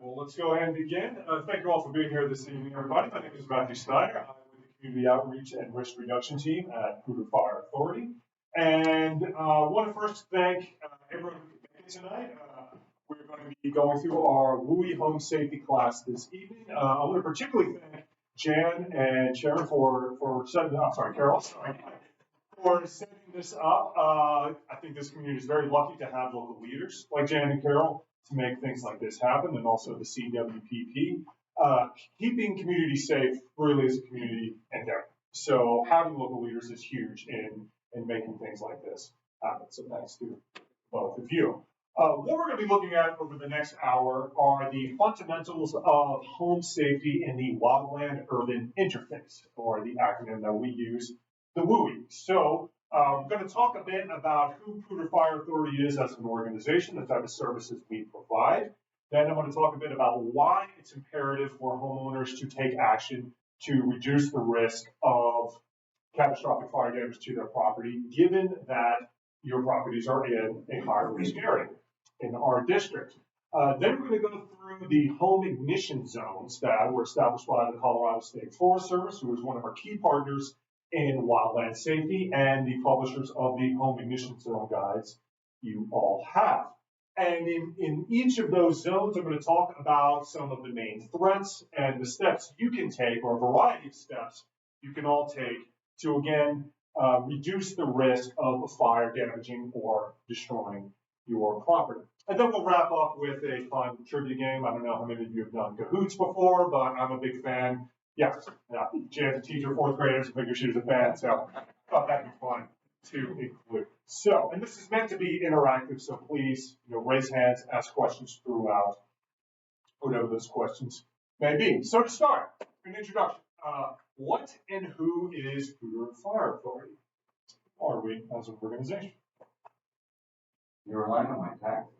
well, let's go ahead and begin. Thank you all for being here this evening, everybody. My name is Matthew Snyder. I'm with the Community Outreach and Risk Reduction Team at Poudre Fire Authority. And I want to first thank everyone who can make it tonight. We're going to be going through our WUI Home Safety class this evening. I want to particularly thank Jan and Sharon for setting, Carol, for setting this up. I think this community is very lucky to have local leaders like Jan and Carol to make things like this happen, and also the CWPP. Keeping communities safe really is a community endeavor. So having local leaders is huge in making things like this happen. So thanks to both of you. What we're going to be looking at over the next hour are the fundamentals of home safety in the Wildland Urban Interface, or the acronym that we use, the WUI. So I'm going to talk a bit about who Poudre Fire Authority is as an organization, the type of services we provide. Then I'm going to talk a bit about why it's imperative for homeowners to take action to reduce the risk of catastrophic fire damage to their property, given that your properties are in a high risk area in our district. Then we're going to go through the home ignition zones that were established by the Colorado State Forest Service, who is one of our key partners in wildland safety and the publishers of the home ignition zone guides you all have. And in each of those zones, I'm going to talk about some of the main threats and the steps you can take, or a variety of steps you can all take to, again, reduce the risk of a fire damaging or destroying your property. And then we'll wrap up with a fun trivia game. I don't know how many of you have done Cahoots before, but I'm a big fan. Yes, Jan's a teacher, fourth graders, I figured she was a fan, so I thought that'd be fun to include. So, and this is meant to be interactive, so please, raise hands, ask questions throughout, whatever those questions may be. So to start, an introduction. What and who is Poudre Fire Authority? Are we as an organization? You're relying on my taxes.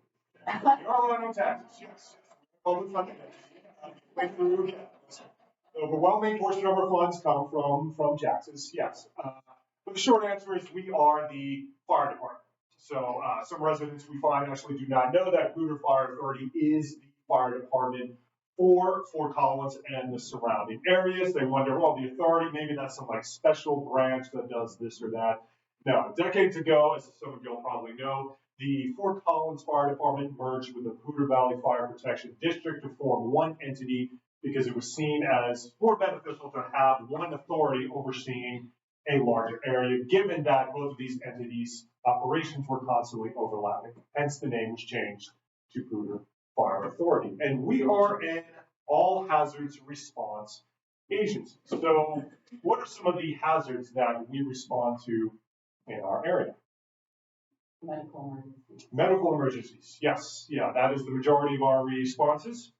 You're relying on taxes, yes. Public funding. The overwhelming portion of our funds come from taxes, yes. But the short answer is we are the fire department. So some residents we find actually do not know that Poudre Fire Authority is the fire department for Fort Collins and the surrounding areas. They wonder, well, the authority, maybe that's some like special branch that does this or that. No, decades ago, as some of you will probably know, the Fort Collins Fire Department merged with the Poudre Valley Fire Protection District to form one entity because it was seen as more beneficial to have one authority overseeing a larger area, given that both of these entities' operations were constantly overlapping. Hence, the name was changed to Poudre Fire Authority. And we are an all hazards response agency. So what are some of the hazards that we respond to in our area? Medical emergencies, yes. Yeah, that is the majority of our responses.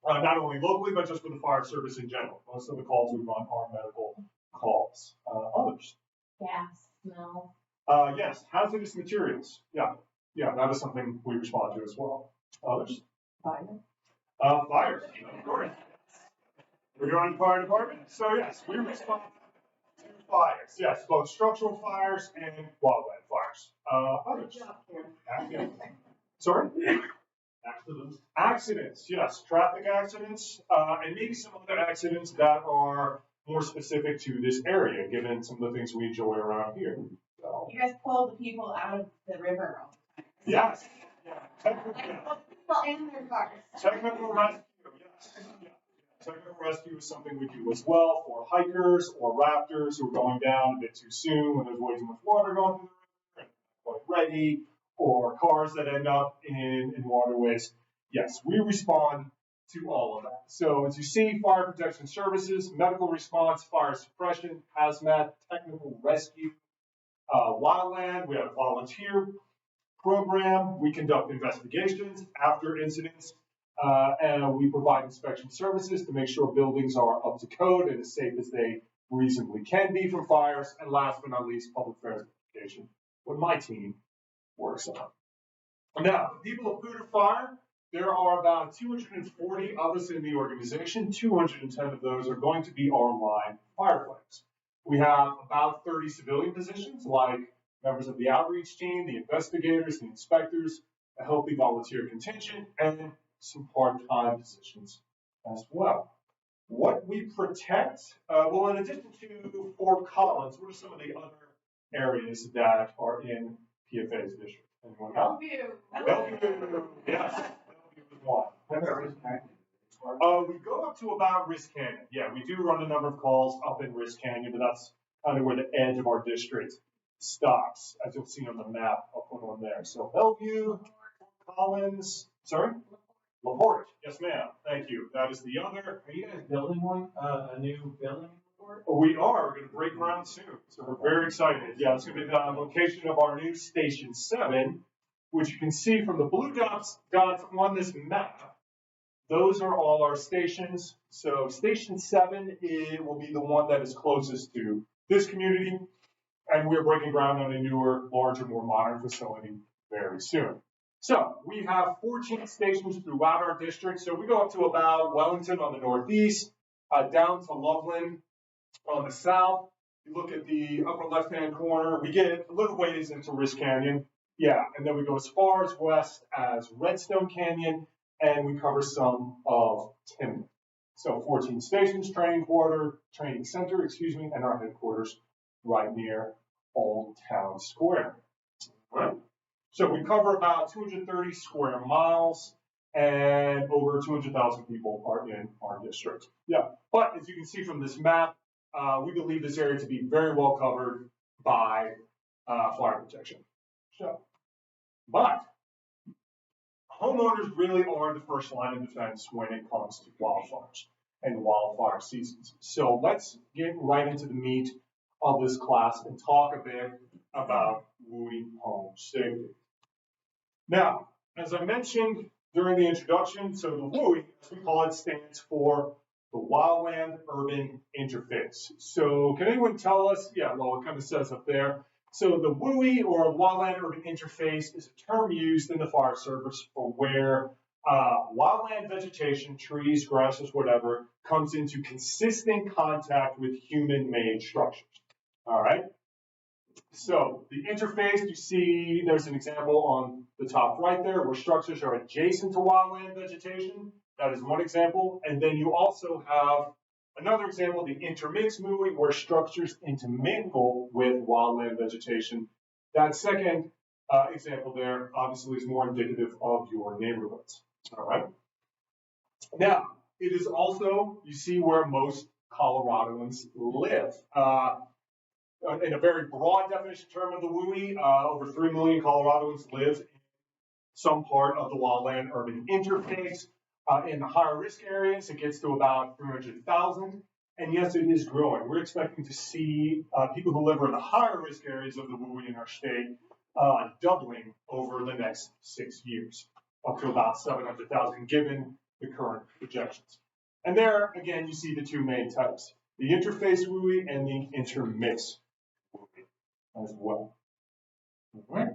Not only locally, but just for the fire service in general. Most of the calls we run are medical calls. Others? Gas, smell. Yes, hazardous materials. Yeah, that is something we respond to as well. Others? Fire. Fires, of course. We're on the fire department, so yes, we respond to fires. Yes, both structural fires and wildland fires. Others? Sorry? Accidents, yes. Traffic accidents, and maybe some other accidents that are more specific to this area, given some of the things we enjoy around here. So. You guys pull the people out of the river all the time. Yes. Yeah. Pull the people and their cars. Technical rescue, yes. Yeah. Technical rescue is something we do as well for hikers or rafters who are going down a bit too soon when there's way too much water going through the river and not quite ready, or cars that end up in waterways. Yes, we respond to all of that. So as you see, fire protection services, medical response, fire suppression, hazmat, technical rescue, wildland, we have a volunteer program. We conduct investigations after incidents, and we provide inspection services to make sure buildings are up to code and as safe as they reasonably can be from fires. And last but not least, public affairs education, what my team works on. Now, the people of Poudre Fire, there are about 240 of us in the organization. 210 of those are going to be our line firefighters. We have about 30 civilian positions, like members of the outreach team, the investigators, the inspectors, a healthy volunteer contingent, and some part-time positions as well. What we protect, well, in addition to Fort Collins, what are some of the other areas that are in PFA's district? Anyone know? Bellevue, yes, Bellevue is one. We go up to about Risk Canyon. Yeah, we do run a number of calls up in Risk Canyon, but that's kind of where the edge of our district stops, as you'll see on the map. I'll put on there. So Bellevue, Collins, sorry? LaPorte, yes ma'am, thank you. That is the other. Are you guys building one, a new building? We are, we're gonna break ground soon, so we're very excited. Yeah, it's gonna be the location of our new Station 7, which you can see from the blue dots on this map. Those are all our stations. So Station 7 will be the one that is closest to this community, and we're breaking ground on a newer, larger, more modern facility very soon. So we have 14 stations throughout our district. So we go up to about Wellington on the northeast, down to Loveland on the south. You look at the upper left-hand corner, we get a little ways into Risk Canyon. Yeah, and then we go as far as west as Redstone Canyon, and we cover some of Timber. So 14 stations, training center, and our headquarters right near Old Town Square. Right? So we cover about 230 square miles, and over 200,000 people are in our district. Yeah, but as you can see from this map, we believe this area to be very well covered by fire protection. So, but homeowners really are the first line of defense when it comes to wildfires and wildfire seasons. So let's get right into the meat of this class and talk a bit about WUI home safety. Now, as I mentioned during the introduction, so the WUI, as we call it, stands for the Wildland Urban Interface. So can anyone tell us? Yeah, well, it kind of says up there. So the WUI, or Wildland Urban Interface, is a term used in the fire service for where wildland vegetation, trees, grasses, whatever, comes into consistent contact with human-made structures. All right? So the interface, you see there's an example on the top right there where structures are adjacent to wildland vegetation. That is one example. And then you also have another example, the intermix WUI, where structures intermingle with wildland vegetation. That second example there obviously is more indicative of your neighborhoods. All right. Now, it is also, you see where most Coloradoans live. In a very broad definition term of the WUI, over 3 million Coloradoans live in some part of the Wildland Urban Interface. In the higher risk areas, it gets to about 300,000. And yes, it is growing. We're expecting to see people who live in the higher risk areas of the WUI in our state doubling over the next 6 years, up to about 700,000, given the current projections. And there, again, you see the two main types, the interface WUI and the intermix WUI as well. All right.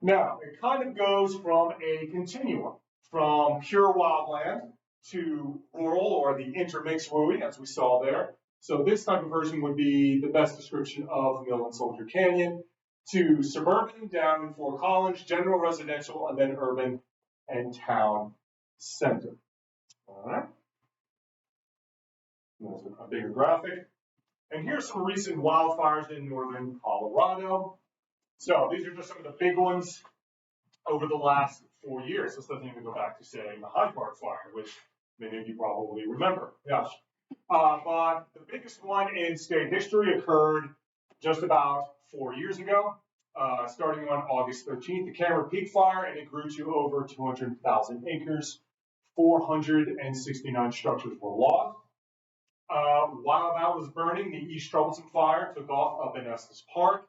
Now, it kind of goes from a continuum, from pure wildland to rural, or the intermix WUI, as we saw there. So this type of version would be the best description of Mill and Soldier Canyon, to suburban down in Fort Collins, general residential, and then urban and town center. All right. There's a bigger graphic. And here's some recent wildfires in northern Colorado. So these are just some of the big ones over the last 4 years. This doesn't even go back to, say, the Hyde Park fire, which many of you probably remember. Yes. But the biggest one in state history occurred just about 4 years ago, starting on August 13th, the Camera Peak fire, and it grew to over 200,000 acres. 469 structures were lost. While that was burning, the East Troublesome fire took off up in Estes Park,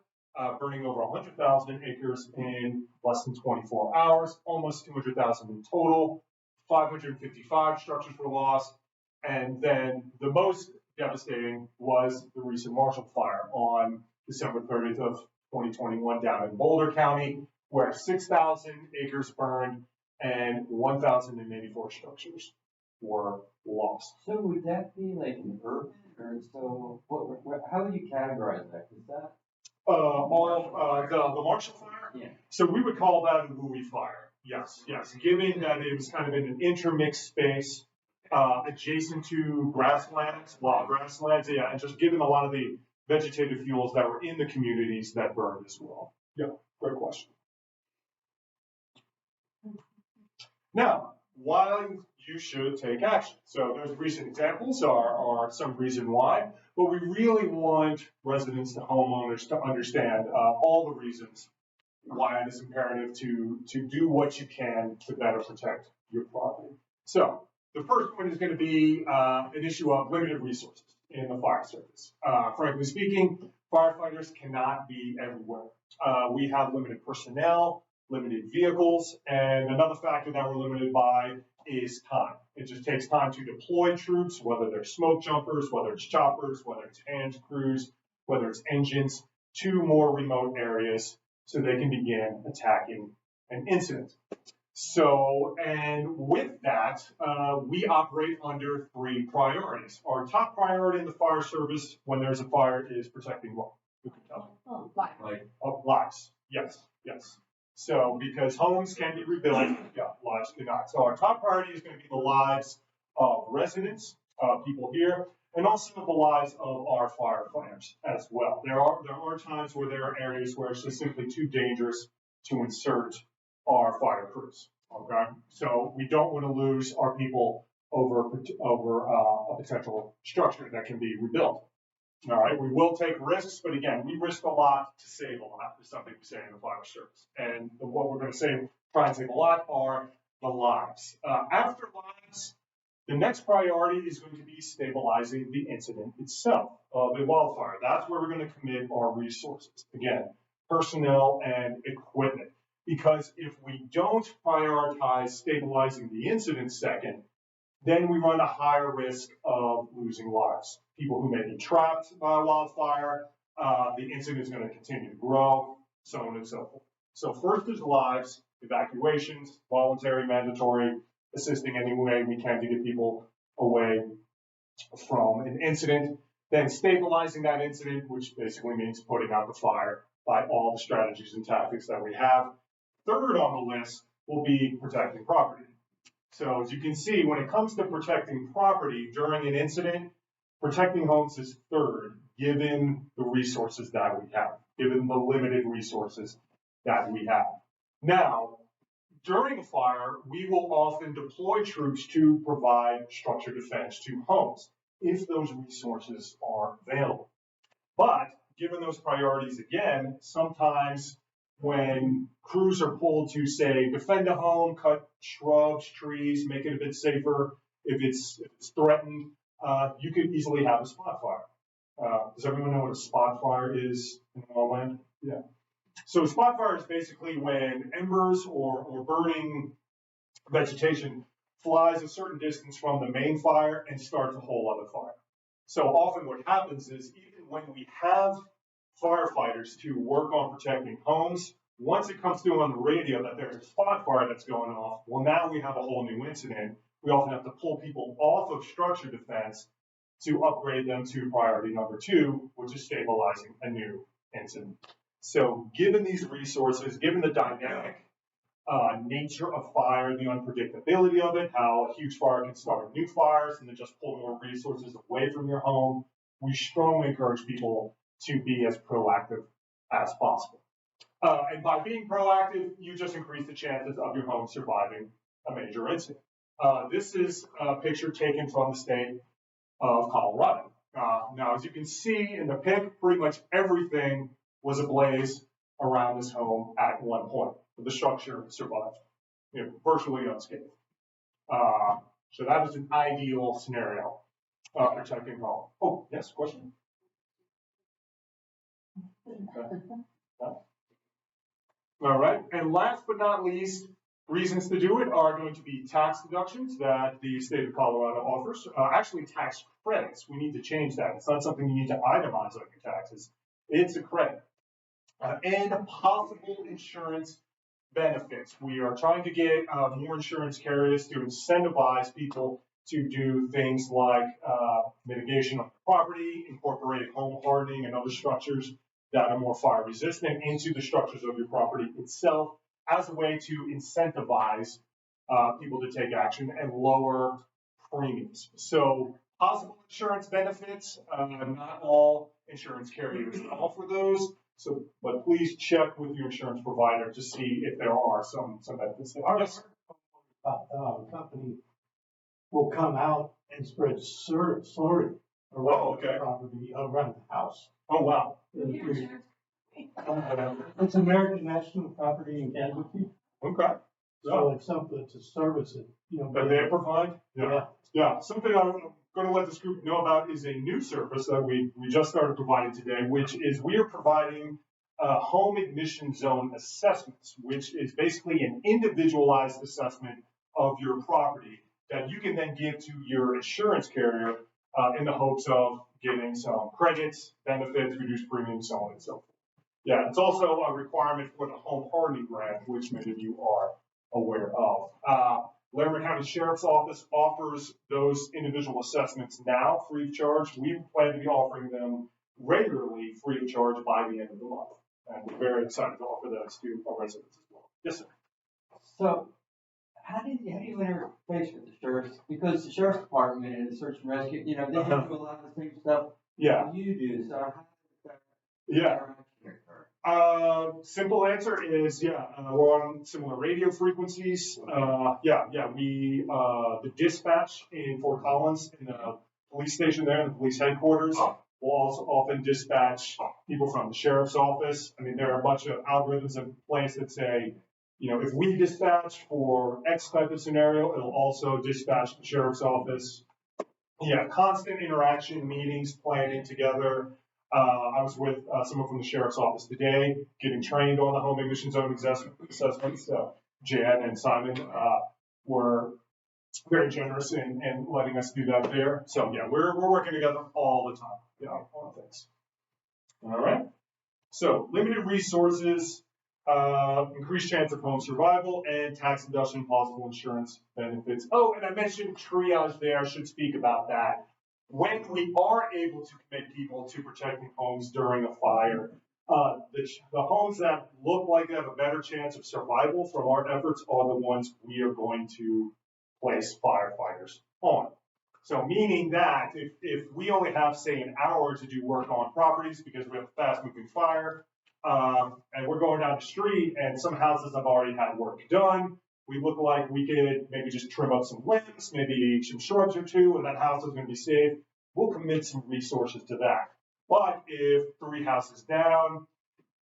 burning over 100,000 acres in less than 24 hours, almost 200,000 in total. 555 structures were lost. And then the most devastating was the recent Marshall fire on December 30th of 2021 down in Boulder County, where 6,000 acres burned and 1,084 structures were lost. So would that be like an urban, or so? How would you categorize that? Is that The Marshall fire? Yeah. So we would call that a WUI fire. Yes, yes. Given that it was kind of in an intermixed space, adjacent to grasslands, wild grasslands, yeah, and just given a lot of the vegetative fuels that were in the communities that burned as well. Yeah, great question. Now, why you should take action. So those recent examples are some reason why, but we really want residents and homeowners to understand all the reasons why it is imperative to do what you can to better protect your property. So the first one is going to be an issue of limited resources in the fire service. Frankly speaking, firefighters cannot be everywhere. We have limited personnel, limited vehicles, and another factor that we're limited by is time. It just takes time to deploy troops, whether they're smoke jumpers, whether it's choppers, whether it's hand crews, whether it's engines, to more remote areas so they can begin attacking an incident. So, and with that, we operate under 3 priorities. Our top priority in the fire service when there's a fire is protecting what? Who can tell me? Oh, life. Lives. Yes, yes. So, because homes can be rebuilt, yeah, lives cannot. So our top priority is going to be the lives of residents, people here, and also the lives of our firefighters as well. There are times where there are areas where it's just simply too dangerous to insert our fire crews. Okay, so we don't want to lose our people over a potential structure that can be rebuilt. All right, we will take risks, but again, we risk a lot to save a lot, is something we say in the fire service. And what we're going to try and save a lot are the lives. After lives, the next priority is going to be stabilizing the incident itself of a wildfire. That's where we're going to commit our resources. Again, personnel and equipment. Because if we don't prioritize stabilizing the incident second, then we run a higher risk of losing lives. People who may be trapped by a wildfire, the incident is going to continue to grow, so on and so forth. So first is lives, evacuations, voluntary, mandatory, assisting any way we can to get people away from an incident. Then stabilizing that incident, which basically means putting out the fire by all the strategies and tactics that we have. Third on the list will be protecting property. So as you can see, when it comes to protecting property during an incident, protecting homes is third, given the resources that we have, given the limited resources that we have. Now, during a fire, we will often deploy troops to provide structured defense to homes, if those resources are available. But given those priorities again, sometimes when crews are pulled to, say, defend a home, cut shrubs, trees, make it a bit safer, if it's threatened, you could easily have a spot fire. Does everyone know what a spot fire is in wildland? Yeah. So a spot fire is basically when embers or burning vegetation flies a certain distance from the main fire and starts a whole other fire. So often what happens is even when we have firefighters to work on protecting homes, once it comes through on the radio that there's a spot fire that's going off, well, now we have a whole new incident. We often have to pull people off of structured defense to upgrade them to priority number 2, which is stabilizing a new incident. So given these resources, given the dynamic nature of fire, the unpredictability of it, how a huge fire can start new fires and then just pull more resources away from your home, we strongly encourage people to be as proactive as possible. And by being proactive, you just increase the chances of your home surviving a major incident. This is a picture taken from the state of Colorado. Now, as you can see in the pic, pretty much everything was ablaze around this home at one point. The structure survived, virtually unscathed. So that is an ideal scenario protecting home. Oh, yes, question? Okay. All right, and last but not least, reasons to do it are going to be tax deductions that the state of Colorado offers. Actually, tax credits. We need to change that. It's not something you need to itemize on your taxes. It's a credit. And possible insurance benefits. We are trying to get more insurance carriers to incentivize people to do things like mitigation of property, incorporate home hardening and other structures that are more fire resistant into the structures of your property itself as a way to incentivize people to take action and lower premiums. So possible insurance benefits, not all insurance carriers offer those. So, but please check with your insurance provider to see if there are some benefits there. Yes. Company will come out and spread slurry Oh, around okay. the property, around the house. Oh, wow. It's American National Property and Casualty, Okay. so it's something to service it, That they provide? Yeah. Yeah. Something I'm going to let this group know about is a new service that we just started providing today, which is we are providing home ignition zone assessments, which is basically an individualized assessment of your property that you can then give to your insurance carrier in the hopes of getting some credits, benefits, reduced premiums, so on and so forth. Yeah, it's also a requirement for the home hardening grant, which many of you are aware of. Larimer County Sheriff's Office offers those individual assessments now free of charge. We plan to be offering them regularly free of charge by the end of the month. And we're very excited to offer those to our residents as well. Yes, sir. So, how do you interface with the sheriff's? Because the sheriff's department and the search and rescue, they do a lot of the same stuff Yeah. you do. So, how does that Yeah. interaction occur? Simple answer is, we're on similar radio frequencies. We, the dispatch in Fort Collins, in the police station there, the police headquarters, will also often dispatch people from the sheriff's office. I mean, there are a bunch of algorithms in place that say, if we dispatch for X type of scenario, it'll also dispatch the sheriff's office. Yeah, constant interaction, meetings, planning together. I was with someone from the sheriff's office today, getting trained on the home ignition zone assessments. So Jan and Simon were very generous in letting us do that there. So yeah, we're working together all the time, on things. All right. So limited resources, increased chance of home survival, and tax deduction, possible insurance benefits. Oh, and I mentioned triage there. I should speak about that. When we are able to commit people to protecting homes during a fire, the homes that look like they have a better chance of survival from our efforts are the ones we are going to place firefighters on. So meaning that if we only have, say, an hour to do work on properties because we have a fast-moving fire, and we're going down the street and some houses have already had work done, we look like we could maybe just trim up some limbs, maybe some shrubs or two, and that house is going to be safe. We'll commit some resources to that. But if 3 houses down,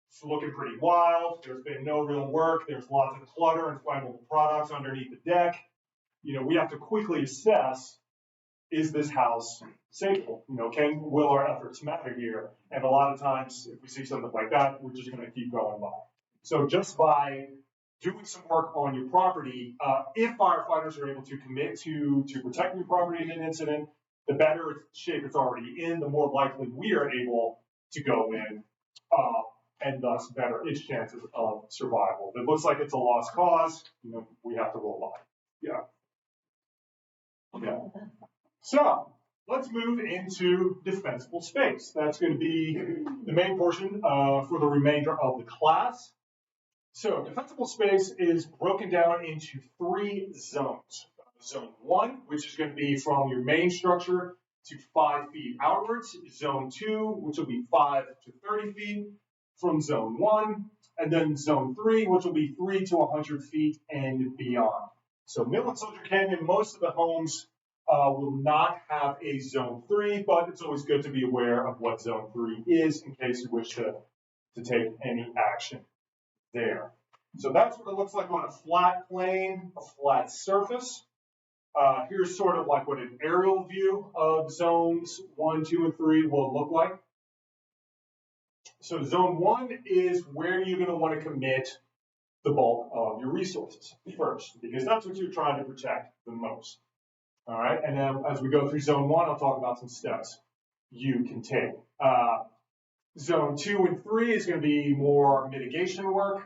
it's looking pretty wild, there's been no real work, there's lots of clutter and flammable products underneath the deck, we have to quickly assess, is this house safe? Will our efforts matter here? And a lot of times, if we see something like that, we're just going to keep going by. So just by doing some work on your property, if firefighters are able to commit to protect your property in an incident, the better shape it's already in, the more likely we are able to go in, and thus better its chances of survival. If it looks like it's a lost cause, we have to roll by. Yeah. So let's move into defensible space. That's going to be the main portion for the remainder of the class. So defensible space is broken down into 3 zones. Zone 1, which is going to be from your main structure to 5 feet outwards. Zone 2, which will be 5 to 30 feet from zone 1. And then zone 3, which will be 3 to 100 feet and beyond. So Mill and Soldier Canyon, most of the homes will not have a zone 3, but it's always good to be aware of what zone 3 is in case you wish to take any action there. So that's what it looks like on a flat plane, a flat surface. Here's sort of like what an aerial view of zones 1, 2, and 3 will look like. So zone 1 is where you're going to want to commit the bulk of your resources first, because that's what you're trying to protect the most. All right, and then as we go through zone 1, I'll talk about some steps you can take. Zone 2 and 3 is going to be more mitigation work,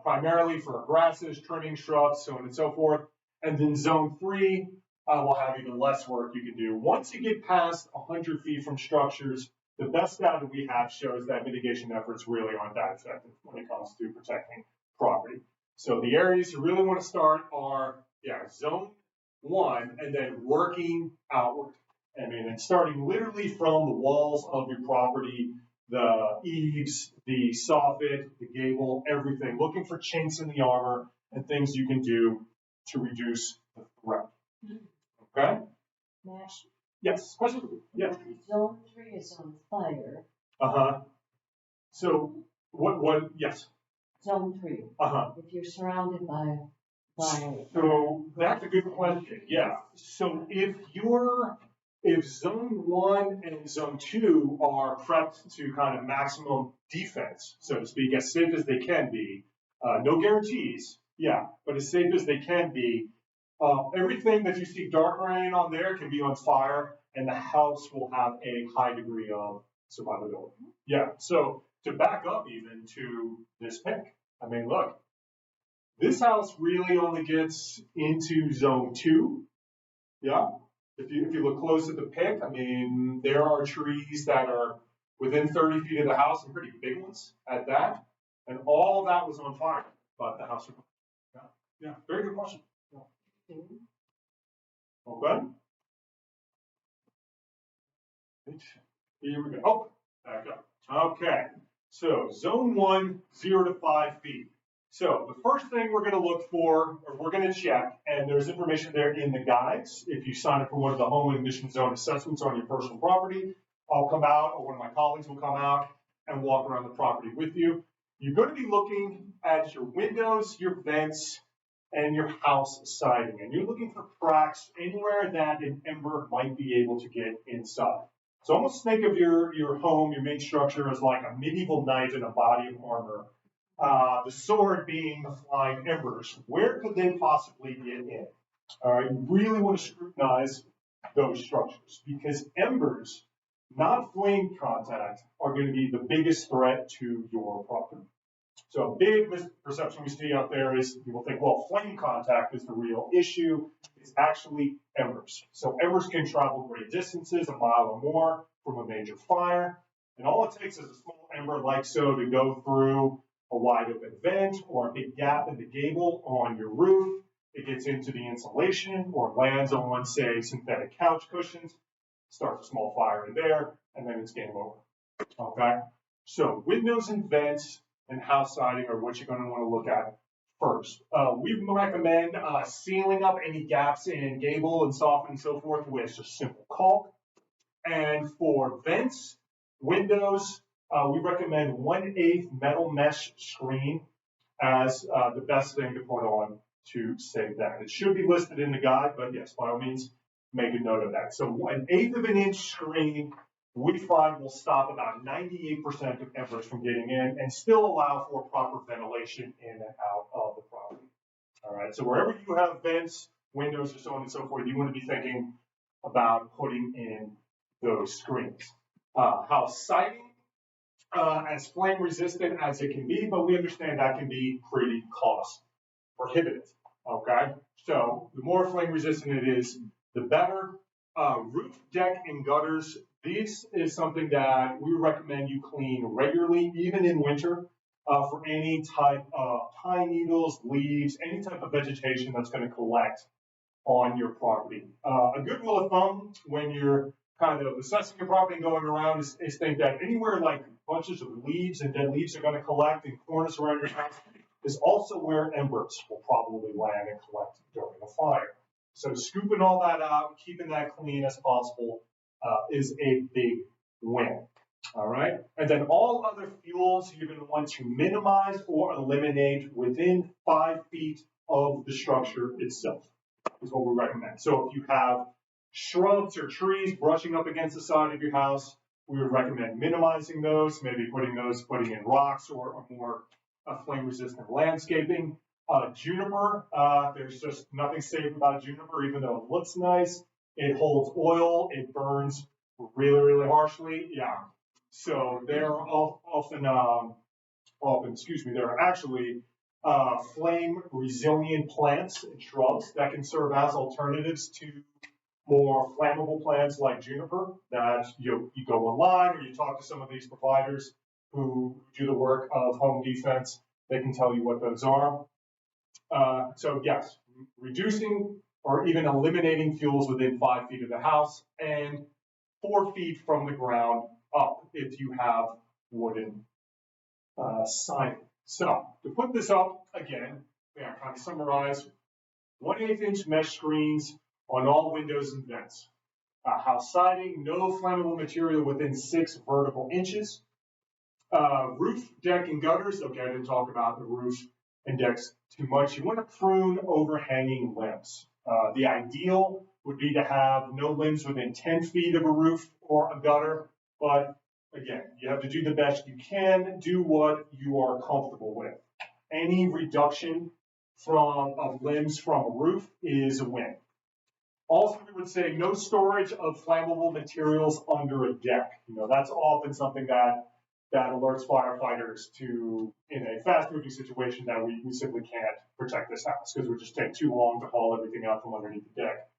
primarily for grasses, trimming shrubs, so on and so forth. And then zone 3 will have even less work you can do. Once you get past 100 feet from structures, the best data we have shows that mitigation efforts really aren't that effective when it comes to protecting property. So the areas you really want to start are, zone 1, and then working outward. I mean, and starting literally from the walls of your property, the eaves, the soffit, the gable, everything, looking for chinks in the armor and things you can do to reduce the threat. Okay? Matt, Yes, question? Yes. zone 3 is on fire. Uh-huh. So, yes. Zone 3, Uh-huh. if you're surrounded by. So, that's a good question, yeah. So if zone 1 and zone 2 are prepped to kind of maximum defense, so to speak, as safe as they can be, no guarantees, but as safe as they can be, everything that you see dark rain on there can be on fire, and the house will have a high degree of survivability. Yeah, so to back up even to this pick, I mean, look, this house really only gets into zone 2. Yeah. If you look close at the pic, I mean, there are trees that are within 30 feet of the house, and pretty big ones at that. And all of that was on fire, but the house survived. Yeah, very good question. Yeah. Okay. Here we go. Oh, back up. Okay. So zone 1, 0 to 5 feet. So the first thing we're going to look for, or we're going to check, and there's information there in the guides. If you sign up for one of the home and emission zone assessments on your personal property, I'll come out, or one of my colleagues will come out and walk around the property with you. You're going to be looking at your windows, your vents, and your house siding. And you're looking for cracks anywhere that an ember might be able to get inside. So almost think of your home, your main structure, as like a medieval knight in a body of armor. The sword being the flying embers. Where could they possibly get in? All right, you really want to scrutinize those structures because embers, not flame contact, are going to be the biggest threat to your property. So a big misperception we see out there is people think, well, flame contact is the real issue. It's actually embers. So embers can travel great distances, a mile or more from a major fire. And all it takes is a small ember like so to go through a wide open vent or a big gap in the gable on your roof. It gets into the insulation or lands on, say, synthetic couch cushions, starts a small fire in there, and then it's game over. Okay? So windows and vents and house siding are what you're going to want to look at first. We recommend sealing up any gaps in gable and soffit and so forth with just simple caulk. And for vents, windows, we recommend 1/8 metal mesh screen as the best thing to put on to save that. It should be listed in the guide, but yes, by all means, make a note of that. So 1/8 of an inch screen, we find will stop about 98% of embers from getting in and still allow for proper ventilation in and out of the property. All right, so wherever you have vents, windows, or so on and so forth, you want to be thinking about putting in those screens. House siding, as flame resistant as it can be, but we understand that can be pretty cost prohibitive. Okay, so the more flame resistant it is, the better. Roof, deck, and gutters. This is something that we recommend you clean regularly, even in winter, for any type of pine needles, leaves, any type of vegetation that's going to collect on your property. A good rule of thumb when you're kind of assessing your property and going around is think that anywhere like bunches of leaves and dead leaves are going to collect in corners around your house is also where embers will probably land and collect during a fire. So scooping all that out, keeping that clean as possible is a big win. All right. And then all other fuels you're going to want to minimize or eliminate within 5 feet of the structure itself is what we recommend. So if you have shrubs or trees brushing up against the side of your house, we would recommend minimizing those, maybe putting in rocks or more flame resistant landscaping. Juniper, there's just nothing safe about juniper, even though it looks nice. It holds oil, it burns really, really harshly. Yeah. So there are often, there are actually flame resilient plants and shrubs that can serve as alternatives to more flammable plants like juniper that you go online or you talk to some of these providers who do the work of home defense. They can tell you what those are. So yes, reducing or even eliminating fuels within 5 feet of the house and 4 feet from the ground up if you have wooden siding. So to put this up again, kind of summarize: 1/8 inch mesh screens on all windows and vents. House siding, no flammable material within 6 vertical inches. Roof, deck, and gutters. Okay, I didn't talk about the roof and decks too much. You want to prune overhanging limbs. The ideal would be to have no limbs within 10 feet of a roof or a gutter, but again, you have to do the best you can, do what you are comfortable with. Any reduction of limbs from a roof is a win. Also, we would say no storage of flammable materials under a deck. That's often something that alerts firefighters to, in a fast-moving situation, that we simply can't protect this house because it would just take too long to haul everything out from underneath the deck.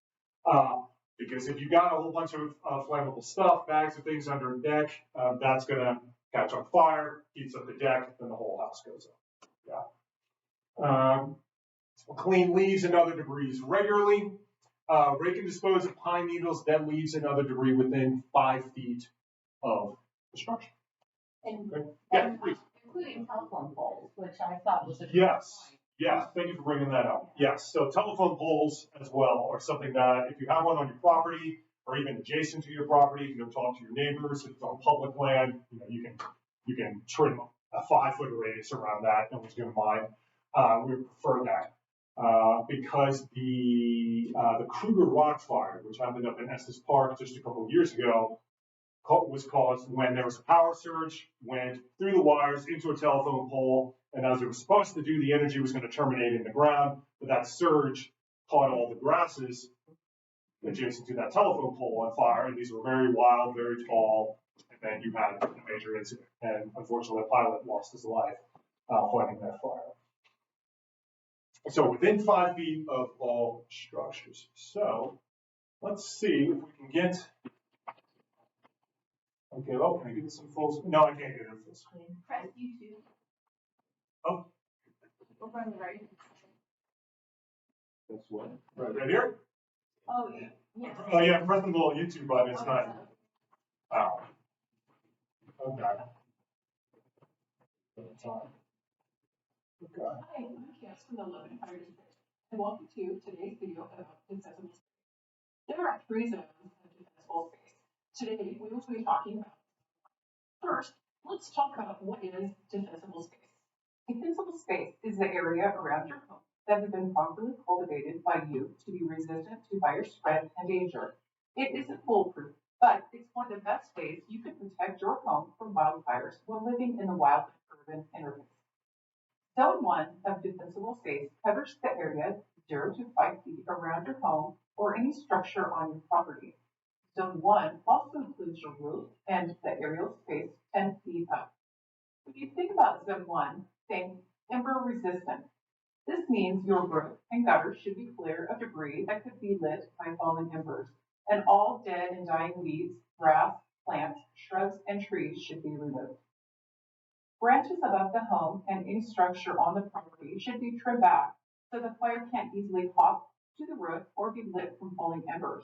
Because if you got a whole bunch of flammable stuff, bags of things under a deck, that's going to catch on fire, heats up the deck, then the whole house goes up. Yeah. Clean leaves and other debris regularly. Rake and dispose of pine needles, dead leaves, and other debris within 5 feet of the structure. And, Okay. Yeah, please. including telephone poles, which I thought was a. Yes. Thank you for bringing that up. Yes. So telephone poles as well are something that if you have one on your property or even adjacent to your property, you can talk to your neighbors. If it's on public land, you can trim a 5-foot radius around that. No one's going to mind. We prefer that. Because the Kruger rock fire, which happened up in Estes Park just a couple of years ago, was caused when there was a power surge, went through the wires into a telephone pole, and as it was supposed to do, the energy was going to terminate in the ground, but that surge caught all the grasses adjacent to that telephone pole on fire, and these were very wild, very tall, and then you had a major incident, and unfortunately, the pilot lost his life fighting that fire. So within 5 feet of all structures. So let's see if we can get. Okay, well, can I get this in full screen? No, I can't get it in full screen. Press YouTube. Oh. Over on the right. That's what? Right here? Oh, yeah. Yes. Oh, yeah, press the little YouTube button. It's not. Oh. Okay. Okay. Hi, I'm Cass from the Wildland Urban Interface, and welcome to today's video about defensible space. There are 3 zones of defensible space. Today, we will be talking about. First, let's talk about what is defensible space. Defensible space is the area around your home that has been properly cultivated by you to be resistant to fire spread and danger. It isn't foolproof, but it's one of the best ways you can protect your home from wildfires while living in the Wildland Urban Interface. Zone 1 of defensible space covers the area 0 to 5 feet around your home or any structure on your property. Zone 1 also includes your roof and the aerial space 10 feet up. When you think about Zone 1, think ember resistant. This means your roof and gutter should be clear of debris that could be lit by falling embers, and all dead and dying weeds, grass, plants, shrubs, and trees should be removed. Branches above the home and any structure on the property should be trimmed back so the fire can't easily hop to the roof or be lit from falling embers.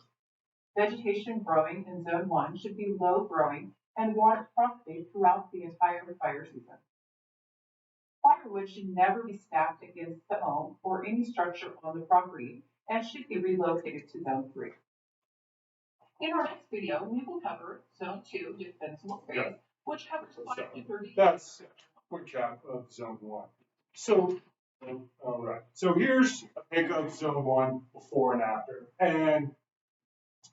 Vegetation growing in Zone 1 should be low growing and watered properly throughout the entire fire season. Firewood should never be stacked against the home or any structure on the property and should be relocated to Zone 3. In our next video, we will cover Zone 2 defensible space, which covers 5 to 30. That's a quick cap of Zone 1. So, all right. So here's a pic of Zone 1 before and after. And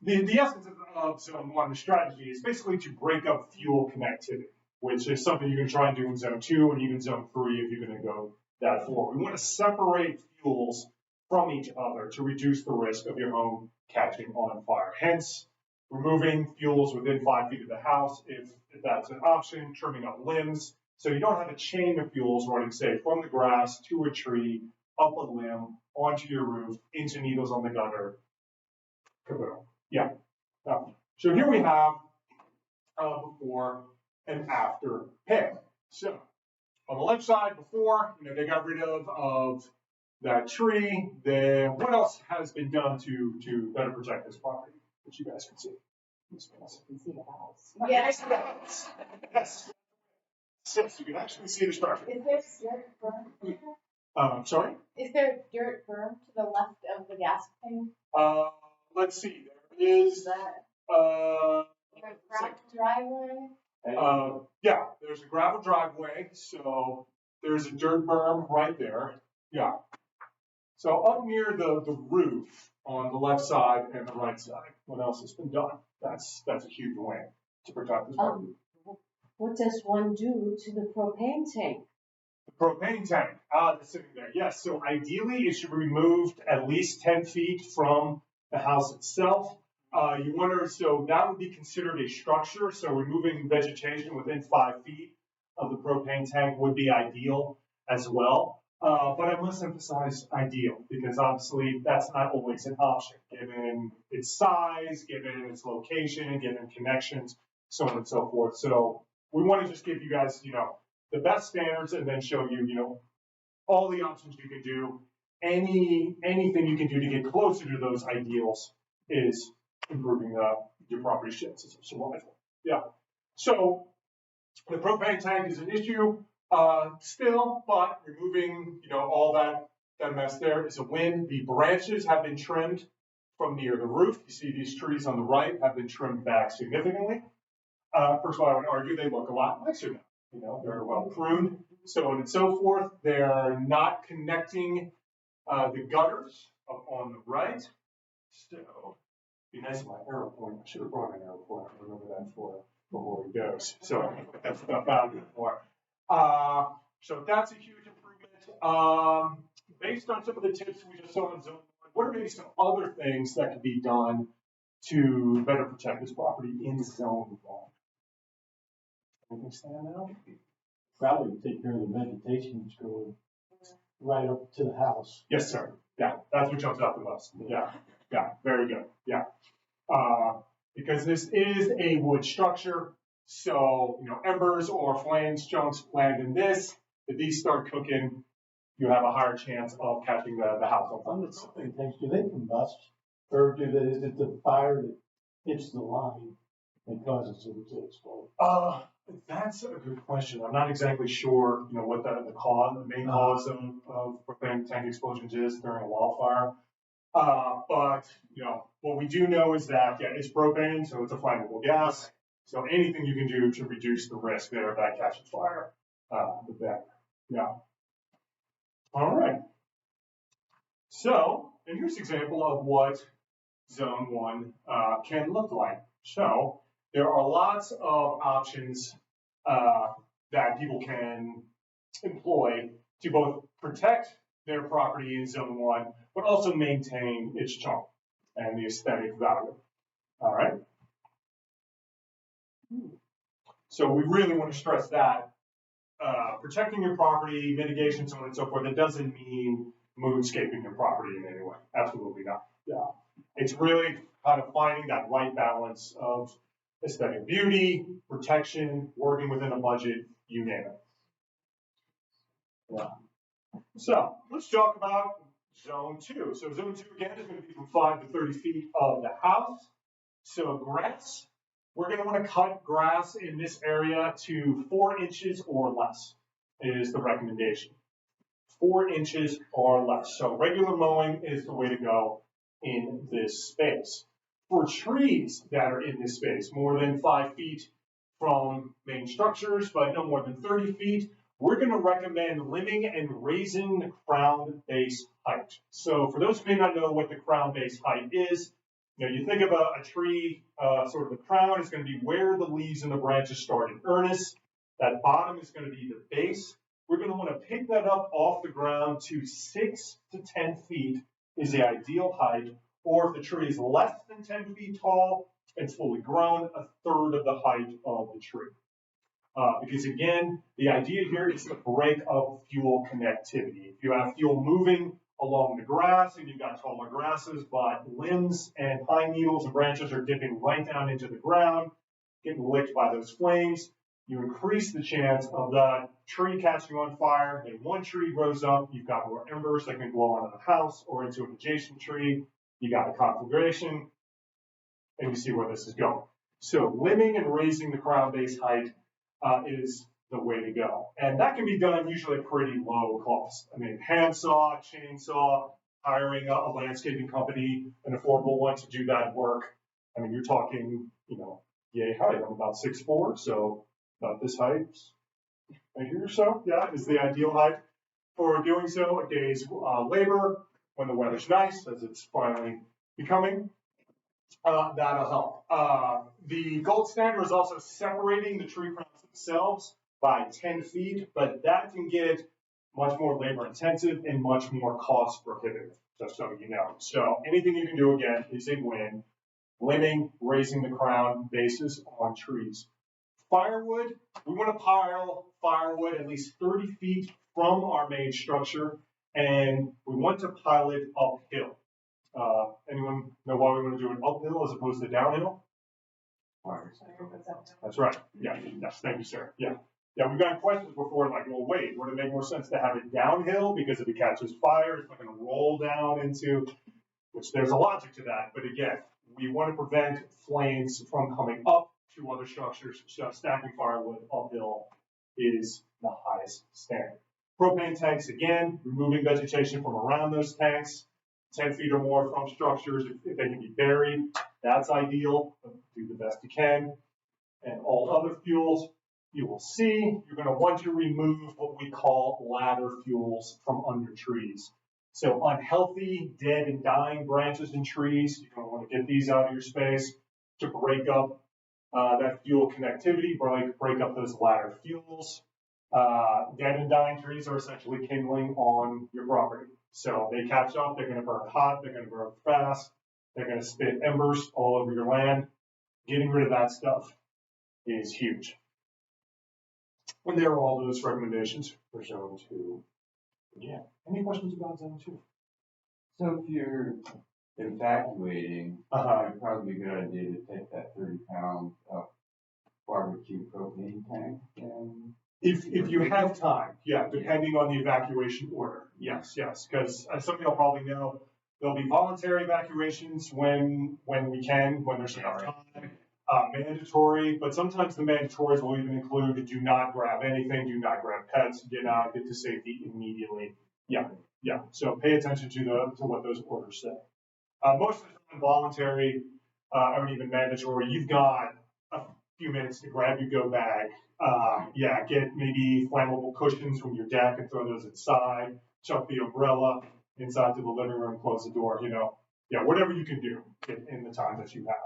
the essence of Zone 1, the strategy, is basically to break up fuel connectivity, which is something you can try and do in Zone 2 and even Zone 3 if you're going to go that far. We want to separate fuels from each other to reduce the risk of your home catching on fire. Hence, removing fuels within 5 feet of the house if that's an option, trimming up limbs, so you don't have a chain of fuels running, say, from the grass to a tree, up a limb, onto your roof, into needles on the gutter. Kaboom. Yeah. So here we have before and after pic. So on the left side before, they got rid of that tree. Then what else has been done to better protect this property, which you guys can see? You can see the house. Yes. Yes. Yes, you can actually see the structure. Is there dirt berm? Sorry? Is there dirt berm to the left of the gas thing? Let's see. There is. Is that Like, gravel driveway? Yeah, there's a gravel driveway, so there's a dirt berm right there. Yeah. So up near the roof on the left side and the right side, what else has been done? That's a huge win to protect this property. What does one do to the propane tank? The propane tank, that's sitting there. Yes, so ideally it should be removed at least 10 feet from the house itself. You wonder, so that would be considered a structure, so removing vegetation within 5 feet of the propane tank would be ideal as well. But I must emphasize ideal, because obviously that's not always an option, given its size, given its location, given connections, so on and so forth. So we want to just give you guys, the best standards and then show you, all the options you can do. Anything you can do to get closer to those ideals is improving your property chances of survival. Yeah. So the propane tank is an issue still, but removing, all that mess there is a win. The branches have been trimmed from near the roof. You see these trees on the right have been trimmed back significantly. First of all, I would argue they look a lot nicer now. They're well pruned, so on and so forth. They're not connecting the gutters up on the right. So be nice if my arrow point. I should have brought an arrow point. I remember that for before he goes. So that's stuff out more. So that's a huge improvement. Based on some of the tips we just saw in Zone 1, what are maybe some other things that could be done to better protect this property in Zone 1? Anything stand out? Probably take care of the vegetation that's growing right up to the house. Yes, sir. Yeah, that's what jumps out the most. Yeah, very good. Yeah. Because this is a wood structure, so, embers or flames, chunks land in this. If these start cooking, you have a higher chance of catching the house on fire. Do they combust? Or is it the fire that hits the line and causes them to explode? That's a good question. I'm not exactly sure, what the main cause of propane tank explosions is during a wildfire. But, what we do know is that, it's propane, so it's a flammable gas. So anything you can do to reduce the risk there of that catching fire, the better. Yeah. All right. So, and here's an example of what Zone 1 can look like. So, there are lots of options that people can employ to both protect their property in Zone 1, but also maintain its charm and the aesthetic value. All right? So we really want to stress that protecting your property, mitigation, so on and so forth, it doesn't mean moonscaping your property in any way. Absolutely not. Yeah. It's really kind of finding that right balance of aesthetic beauty, protection, working within a budget, you name it. Yeah. So let's talk about Zone 2. So Zone 2 again is going to be from 5 to 30 feet of the house. So grass, we're going to want to cut grass in this area to 4 inches or less is the recommendation. 4 inches or less. So regular mowing is the way to go in this space. For trees that are in this space, more than 5 feet from main structures, but no more than 30 feet, we're going to recommend limbing and raising the crown base height. So for those who may not know what the crown base height is, you think of a tree, sort of the crown is going to be where the leaves and the branches start in earnest. That bottom is going to be the base. We're going to want to pick that up off the ground to 6 to 10 feet is the ideal height. Or if the tree is less than 10 feet tall and fully grown, a third of the height of the tree. Because again, the idea here is to break up fuel connectivity. If you have fuel moving along the grass and you've got taller grasses, but limbs and pine needles and branches are dipping right down into the ground, getting licked by those flames, you increase the chance of that tree catching on fire. Then one tree grows up, you've got more embers that can blow onto the house or into an adjacent tree. You got a conflagration, and you see where this is going. So limbing and raising the crown base height is the way to go. And that can be done usually at pretty low cost. I mean, handsaw, chainsaw, hiring a landscaping company, an affordable one to do that work. I mean, you're talking, yay height. I'm about 6'4", so about this height, right here or so, yeah, is the ideal height for doing so. A day's labor when the weather's nice, as it's finally becoming. That'll help. The gold standard is also separating the tree crowns themselves by 10 feet, but that can get much more labor intensive and much more cost prohibitive, just so you know. So anything you can do, again, is a win. Limbing, raising the crown bases on trees. Firewood, we want to pile firewood at least 30 feet from our main structure, and we want to pile it uphill. Anyone know why we want to do it uphill as opposed to downhill? That's right. Yeah. Yes. Thank you, sir. Yeah. Yeah. We've got questions before, like, well, wait, would it make more sense to have it downhill because if it catches fire, it's not going to roll down into, which there's a logic to that. But again, we want to prevent flames from coming up to other structures. So stacking firewood uphill is the highest standard. Propane tanks, again, removing vegetation from around those tanks. 10 feet or more from structures, if they can be buried, that's ideal. Do the best you can. And all other fuels, you will see, you're going to want to remove what we call ladder fuels from under trees. So unhealthy, dead and dying branches in trees, you're going to want to get these out of your space to break up that fuel connectivity, break up those ladder fuels. Dead and dying trees are essentially kindling on your property. So they catch up, they're going to burn hot, they're going to burn fast, they're going to spit embers all over your land. Getting rid of that stuff is huge. And there are all those recommendations for zone 2. Yeah. Any questions about zone 2? So if you're evacuating, it'd probably be a good idea to take that 30-pound barbecue propane tank and... If you have time, yeah, depending on the evacuation order, yes, because some of y'all probably know there'll be voluntary evacuations when we can, when there's enough time, mandatory, but sometimes the mandatories will even include do not grab anything, do not grab pets, get out, get to safety immediately. Yeah, so pay attention to what those orders say. Most of the time, voluntary aren't even mandatory. You've got a few minutes to grab your go bag. Get maybe flammable cushions from your deck and throw those inside. Chuck the umbrella inside to the living room, close the door, whatever you can do in the time that you have.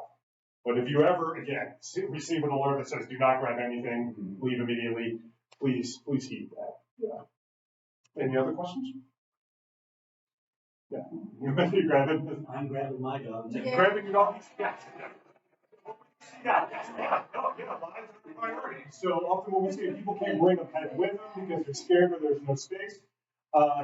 But if you ever, again, receive an alert that says do not grab anything, leave immediately, please heed that. Yeah. Any other questions? Yeah. You grab it? I'm grabbing my dog. Grabbing your dog? Yes. Yeah, lives are a priority. So often what we see, people can't bring a pet with them because they're scared or there's no space.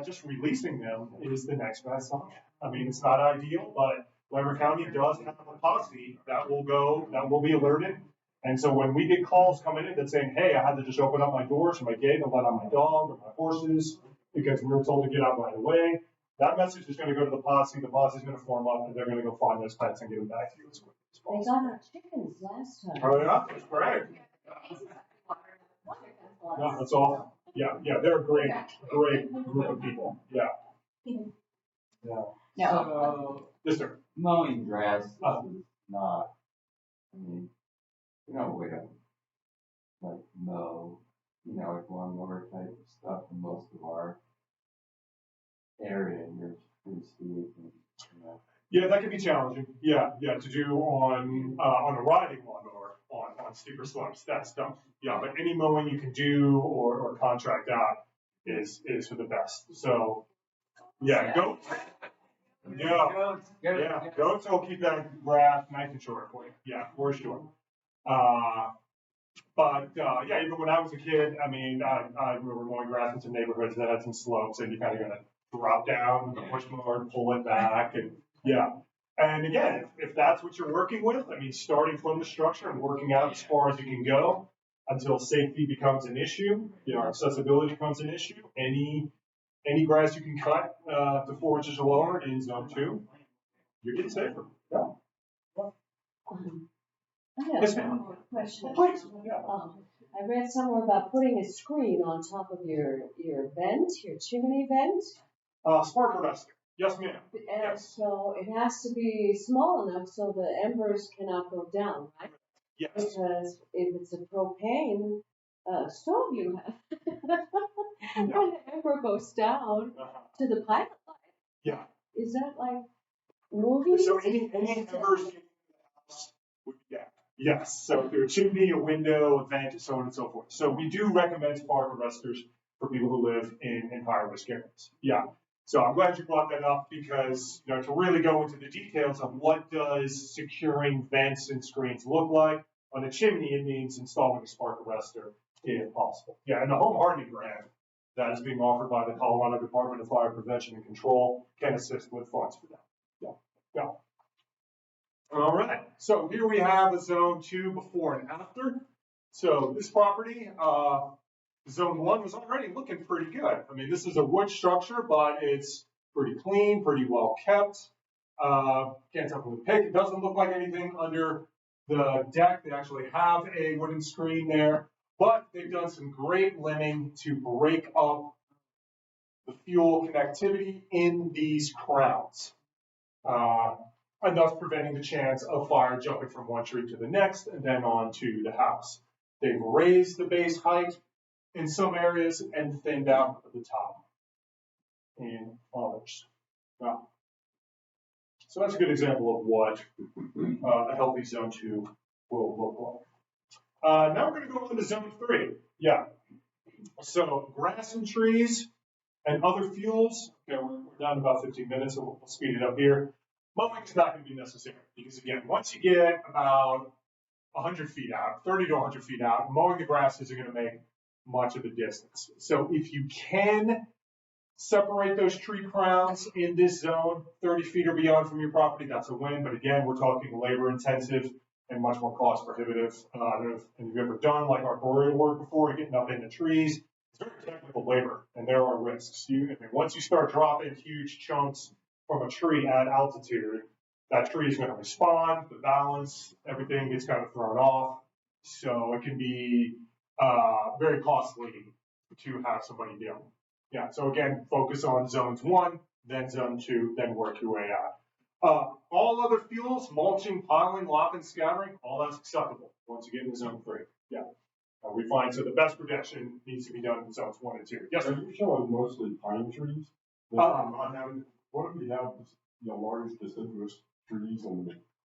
Just releasing them is the next best option. I mean, it's not ideal, but Weber County does have a policy that will be alerted. And so when we get calls coming in that's saying, hey, I had to just open up my doors or my gate and let out my dog or my horses because we were told to get out right away, that message is going to go to the posse. The posse is going to form up and they're going to go find those pets and get them back to you as quick as They possible. got our chickens last time. Oh, yeah, that's great. Yeah, that's awesome. Yeah, they're a great group of people. Yeah. No. So, yes, sir. Mowing grass is not, I mean, we don't way to mow, like lawnmower type of stuff in most of our area here. It's pretty steep and, Yeah, that can be challenging. Yeah, to do on a riding lawnmower on steeper slopes. That's tough. Yeah, but any mowing you can do or contract out is for the best. So, yeah, goats. Yeah, goats will keep that grass nice and short for you. Yeah, for sure. But even when I was a kid, I mean, I remember mowing grass in some neighborhoods that had some slopes, and you kind of got to drop down with the push mower and pull it back, and And again, if that's what you're working with, I mean, starting from the structure and working out as far as you can go, until safety becomes an issue, accessibility becomes an issue. Any grass you can cut to 4 inches or lower in zone 2, you're getting safer. Yeah. I have Yes, one ma'am. more question. Please. Yeah. I read somewhere about putting a screen on top of your vent, your chimney vent. Spark arrestor. Yes, ma'am. And Yes. so it has to be small enough so the embers cannot go down, right? Yes. Because if it's a propane stove you have, and the ember goes down to the pilot line, Yeah. is that like moving? So any embers in the house would be down. Yes. So if they're a chimney, a window, a vent, so on and so forth. So we do recommend spark arresters for people who live in higher risk areas. Yeah. So I'm glad you brought that up because to really go into the details of what does securing vents and screens look like on a chimney, it means installing a spark arrestor if possible. Yeah, and the home hardening grant that is being offered by the Colorado Department of Fire Prevention and Control can assist with funds for that. Yeah. All right. So here we have a zone 2 before and after. So this property, zone 1 was already looking pretty good. I mean, this is a wood structure, but it's pretty clean, pretty well kept. Can't tell from the pic. It doesn't look like anything under the deck. They actually have a wooden screen there, but they've done some great limbing to break up the fuel connectivity in these crowns, and thus preventing the chance of fire jumping from one tree to the next and then on to the house. They've raised the base height in some areas and thinned out at the top in others. Wow. So that's a good example of what a healthy zone 2 will look like. Now we're going to go on to zone 3. Yeah. So grass and trees and other fuels. Okay, we're down to about 15 minutes, so we'll speed it up here. Mowing is not going to be necessary because, again, once you get about 100 feet out, 30 to 100 feet out, mowing the grass isn't going to make much of a distance. So if you can separate those tree crowns in this zone 30 feet or beyond from your property, that's a win. But again, we're talking labor intensive and much more cost prohibitive. I don't know if you've ever done like arboreal work before, getting up into trees. It's very technical labor and there are risks. Once you start dropping huge chunks from a tree at altitude, that tree is going to respond, the balance, everything gets kind of thrown off. So it can be very costly to have somebody do. Yeah, so again, focus on zones 1, then zone 2, then work your way out. All other fuels, mulching, piling, lopping, scattering, all that's acceptable once you get into zone 3. Yeah. We find so the best protection needs to be done in zones 1 and 2. Yes, sir. Are you showing mostly pine trees? What if you have large deciduous trees and the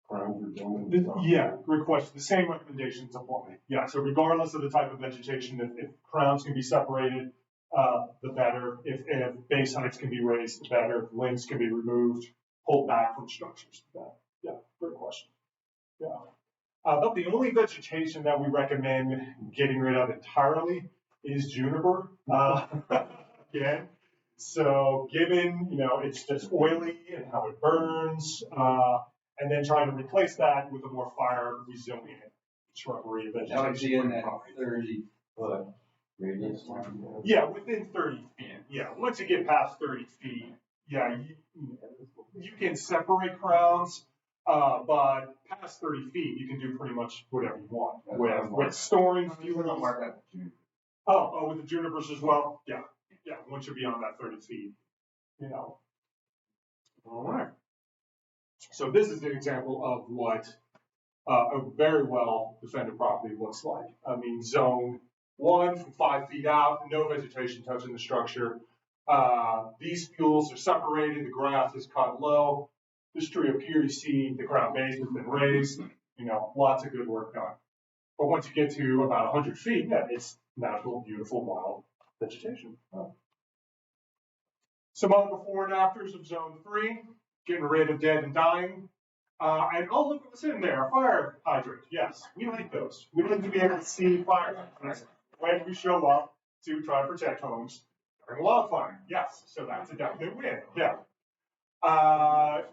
crowns are doing? Yeah, great question. The same recommendations apply. Yeah, so regardless of the type of vegetation, if crowns can be separated, the better. If base heights can be raised, the better. If limbs can be removed, pulled back from structures, the better. Yeah, great question. Yeah. But the only vegetation that we recommend getting rid of entirely is juniper. Again, so given it's just oily and how it burns, and then trying to replace that with a more fire resilient shrubbery vegetation. That would be in that 30-foot radius. Yeah, within 30 feet. Yeah, once you get past 30 feet, yeah, you can separate crowns, but past 30 feet, you can do pretty much whatever you want with storing fuel. Oh, with the junipers as well? Yeah, once you're beyond that 30 feet, All right. So this is an example of what a very well defended property looks like. I mean, zone 1 from 5 feet out, no vegetation touching the structure. These fuels are separated, the grass is cut low. This tree up here, you see the crown base has been raised, lots of good work done. But once you get to about 100 feet, yeah, it's natural, beautiful, wild vegetation. Some other before and afters of zone 3, getting rid of dead and dying. And oh, look what's in there, a fire hydrant. Yes, we like those. We like to be able to see fire hydrants when we show up to try to protect homes during a wildfire. Yes, so that's a definite win. Yeah.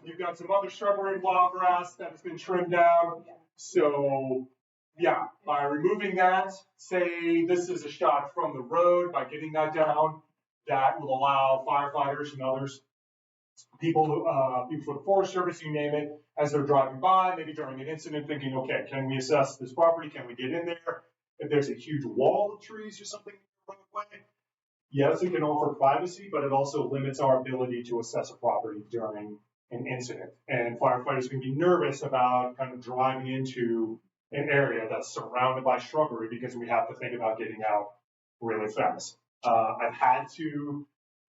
You've got some other shrubbery and wild grass that has been trimmed down. So Yeah, by removing that, say this is a shot from the road, by getting that down, that will allow firefighters and others, people from the Forest Service, you name it, as they're driving by, maybe during an incident, thinking, okay, can we assess this property? Can we get in there? If there's a huge wall of trees or something in the roadway, yes, it can offer privacy, but it also limits our ability to assess a property during an incident. And firefighters can be nervous about kind of driving into an area that's surrounded by shrubbery because we have to think about getting out really fast. I've had to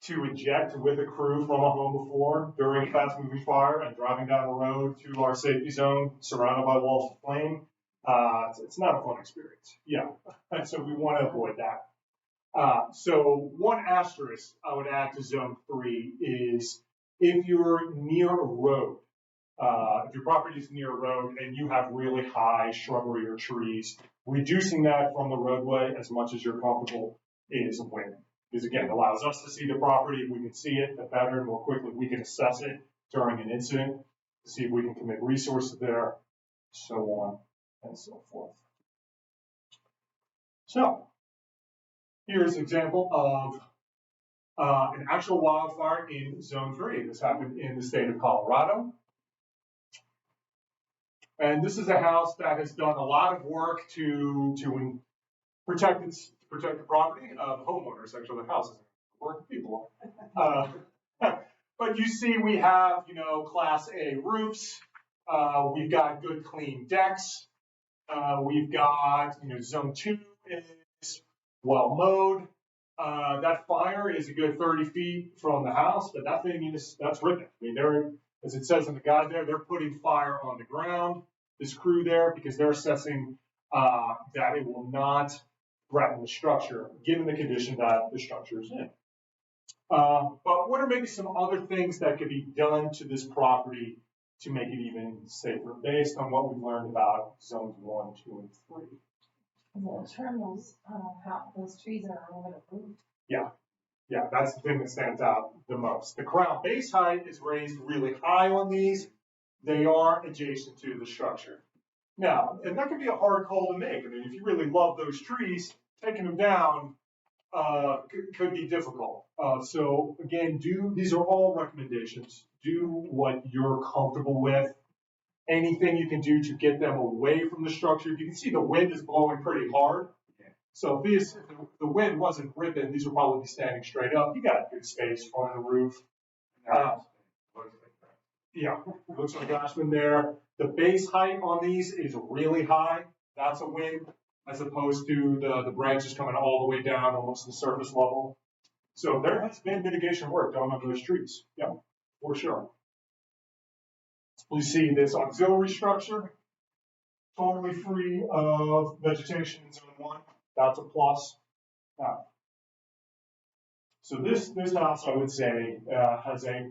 eject with a crew from a home before during a fast moving fire and driving down the road to our safety zone surrounded by walls of flame. It's not a fun experience. Yeah. And so we want to avoid that. So one asterisk I would add to zone 3 is if you're near a road, if your property is near a road and you have really high shrubbery or trees, reducing that from the roadway as much as you're comfortable is a win. Because again, it allows us to see the property. If we can see it, the better and more quickly we can assess it during an incident to see if we can commit resources there, so on and so forth. So here's an example of an actual wildfire in zone 3. This happened in the state of Colorado. And this is a house that has done a lot of work to protect the property of homeowners. Actually, the house is work people. But you see, we have Class A roofs. We've got good clean decks. We've got zone 2 is well mowed. That fire is a good 30 feet from the house, but that thing that's ripping. I mean, they're, as it says in the guide there, they're putting fire on the ground. This crew there, because they're assessing that it will not threaten the structure, given the condition that the structure is in. But what are maybe some other things that could be done to this property to make it even safer, based on what we've learned about zones 1, 2, and 3? The terminals, how those trees are all over the roof. Yeah, that's the thing that stands out the most. The crown base height is raised really high on these. They are adjacent to the structure. Now, and that can be a hard call to make. I mean, if you really love those trees, taking them down could be difficult. So again, these are all recommendations. Do what you're comfortable with. Anything you can do to get them away from the structure. You can see the wind is blowing pretty hard. So if the wind wasn't ripping, these would probably be standing straight up. You got good space on the roof. Yeah, looks like Ashman there. The base height on these is really high. That's a win, as opposed to the branches coming all the way down almost to the surface level. So there has been mitigation work done on those trees. Yeah, for sure. We see this auxiliary structure, totally free of vegetation in zone 1. That's a plus. So this house, I would say, has a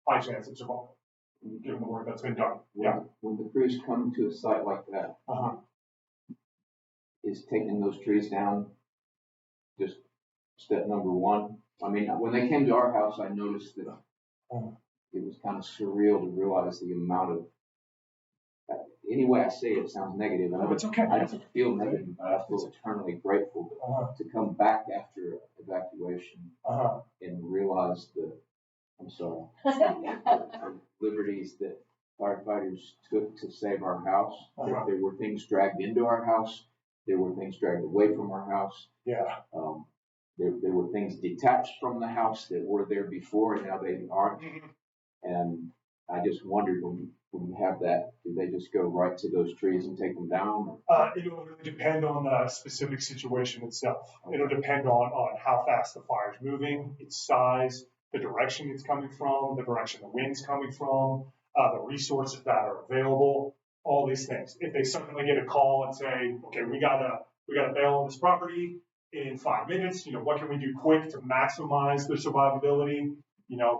high chance of survival, given the work that's been done. Yeah. When the crews come to a site like that, is taking those trees down just step number 1? I mean, when they came to our house, I noticed that it was kind of surreal to realize the amount of. Any way I say it sounds negative. And it's okay. I don't feel negative, but I feel eternally grateful to come back after evacuation and realize the liberties that firefighters took to save our house. There were things dragged into our house. There were things dragged away from our house. Yeah. There were things detached from the house that were there before and now they aren't. And I just wondered when you have that, do they just go right to those trees and take them down? It'll really depend on the specific situation itself. It'll depend on how fast the fire is moving, its size, the direction it's coming from, the direction the wind's coming from, the resources that are available, all these things. If they suddenly get a call and say, okay, we got a bail on this property in 5 minutes, what can we do quick to maximize the survivability?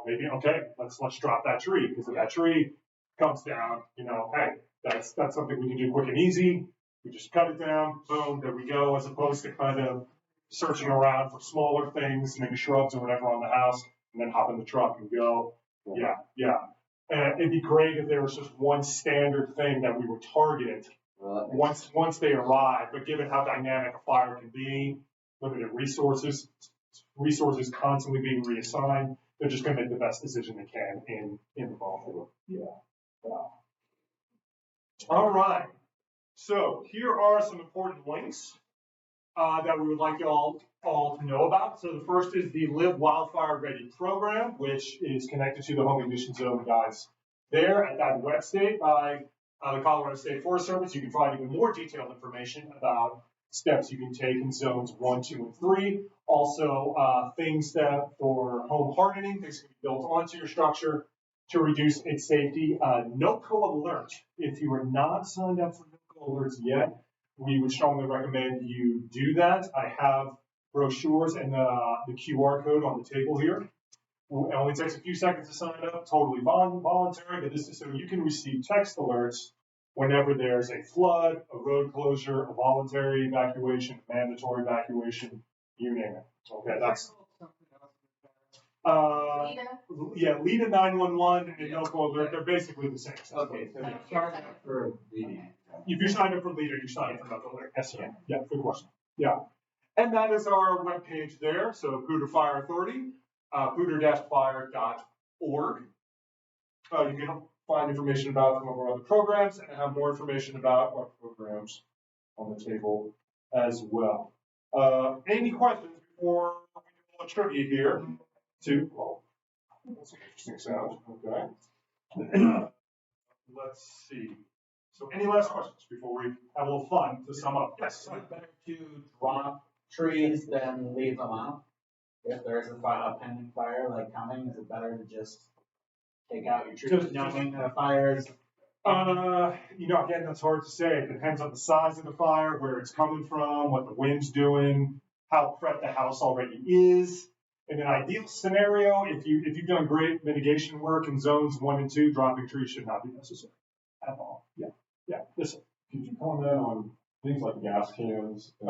Maybe, okay, let's drop that tree, because if that tree comes down, hey, that's something we can do quick and easy. We just cut it down, boom, there we go, as opposed to kind of searching around for smaller things, maybe shrubs or whatever on the house, and then hop in the truck and go. Yeah. It'd be great if there was just one standard thing that we would target Well, that makes once they arrive, but given how dynamic a fire can be, limited resources constantly being reassigned, they're just going to make the best decision they can in the moment. Yeah. All right. So here are some important links that we would like you all to know about. So the first is the Live Wildfire Ready program, which is connected to the home ignition zone guides there at that website by the Colorado State Forest Service. You can find even more detailed information about steps you can take in zones 1, 2, and 3. Also, things that for home hardening, things can be built onto your structure to reduce its safety. NOCO alert. If you are not signed up for NOCO alerts yet, we would strongly recommend you do that. I have brochures and the QR code on the table here. It only takes a few seconds to sign up, totally voluntary, but this is so you can receive text alerts whenever there's a flood, a road closure, a voluntary evacuation, mandatory evacuation, you name it. Okay, that's yeah, LEADA 911 and NOCO alert, they're basically the same. Okay, so you signed up for leading. If you signed up for LEADA, you signed up for NOCO alert. Yes, yeah, good question. Yeah. And that is our webpage there. So Poudre Fire Authority, poudre-fire.org. You can find information about some of our other programs and have more information about our programs on the table as well. Any questions before we do a little trivia here? That's an interesting sound. Okay. Let's see. So any last questions before we have a little fun to sum up? Yes. Is it better to drop trees than leave them out? If there's a pending fire like coming, is it better to just take out your trees knowing that a fire is? Again, that's hard to say. It depends on the size of the fire, where it's coming from, what the wind's doing, how prepped the house already is. In an ideal scenario, if you've done great mitigation work in zones 1 and 2, dropping trees should not be necessary at all. Yeah. Listen. Could you comment on things like gas cans and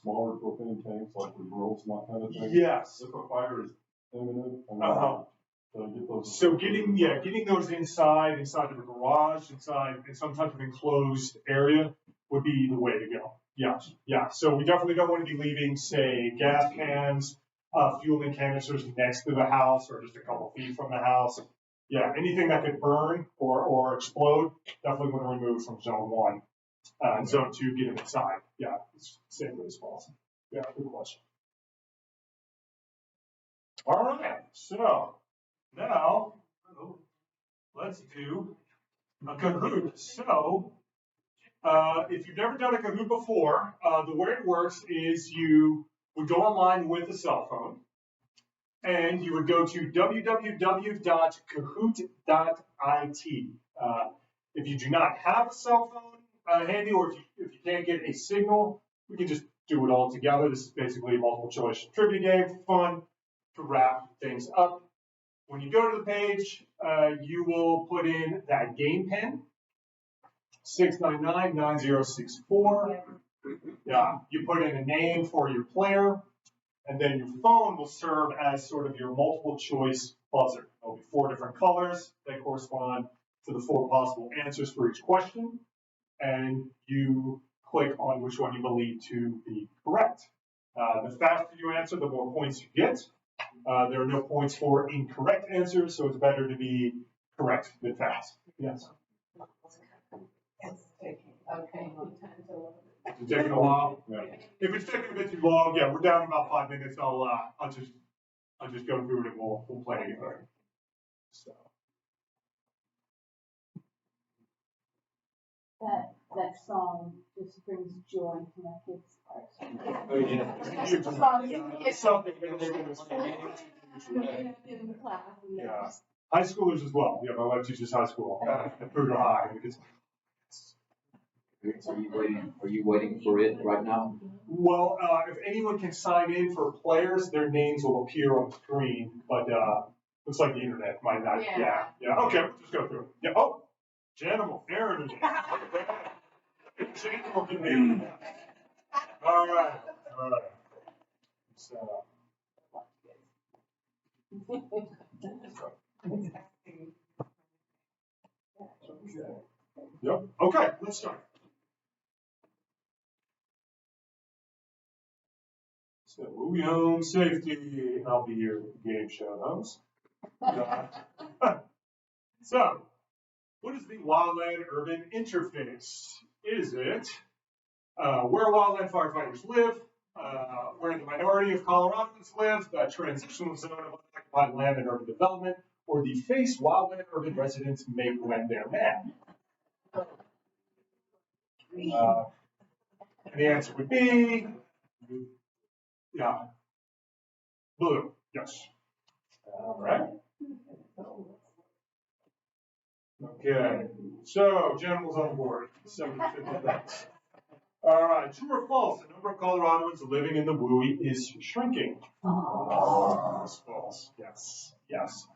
smaller propane tanks like the grills and that kind of thing? Yes. If a fire is imminent, get those. So getting those inside of a garage, inside in some type of enclosed area would be the way to go. Yes. Yeah. So we definitely don't want to be leaving, say, gas cans, fueling canisters next to the house or just a couple feet from the house. Yeah, anything that could burn or explode, definitely want to remove from zone 1. And zone 2, get them inside. Yeah, as safely as possible. Yeah, good question. All right, so now let's do a Kahoot. So if you've never done a Kahoot before, the way it works is you would go online with a cell phone, and you would go to www.kahoot.it. If you do not have a cell phone handy, or if you can't get a signal, we can just do it all together. This is basically a multiple choice trivia game for fun to wrap things up. When you go to the page, you will put in that game pin, 699-9064. Yeah, you put in a name for your player, and then your phone will serve as sort of your multiple choice buzzer. There'll be 4 different colors that correspond to the 4 possible answers for each question, and you click on which one you believe to be correct. The faster you answer, the more points you get. There are no points for incorrect answers, so it's better to be correct than fast. Yes. It's taking, okay, 10 to 11. It's taking a while. Yeah. If it's taking a bit too long, yeah, we're down about 5 minutes. I'll just go through it and we'll play together. So. That song just brings joy to my kids' hearts. Oh, yeah. It's something in the class. And yeah. High schoolers as well. Yeah, my wife teaches high school at Poudre High. Are you waiting for it right now? Well, if anyone can sign in for players, their names will appear on the screen, but looks like the internet might not. Yeah. Okay, we'll just go through it. Yeah. Oh, Janimal, Aaron is Janimal can be. All right. So. Yep. Okay, let's start. So, movie home safety, I'll be your game show host. So, what is the Wildland Urban Interface? Is it where wildland firefighters live, where the minority of Coloradans live, the transitional zone of unoccupied land and urban development, or the face wildland urban residents make when they're mad? And the answer would be, yeah, blue. Yes. All right. Okay. So, generals on board. 750 bucks. All right. True or false? The number of Coloradans living in the WUI is shrinking. It's false. Yes. Yes.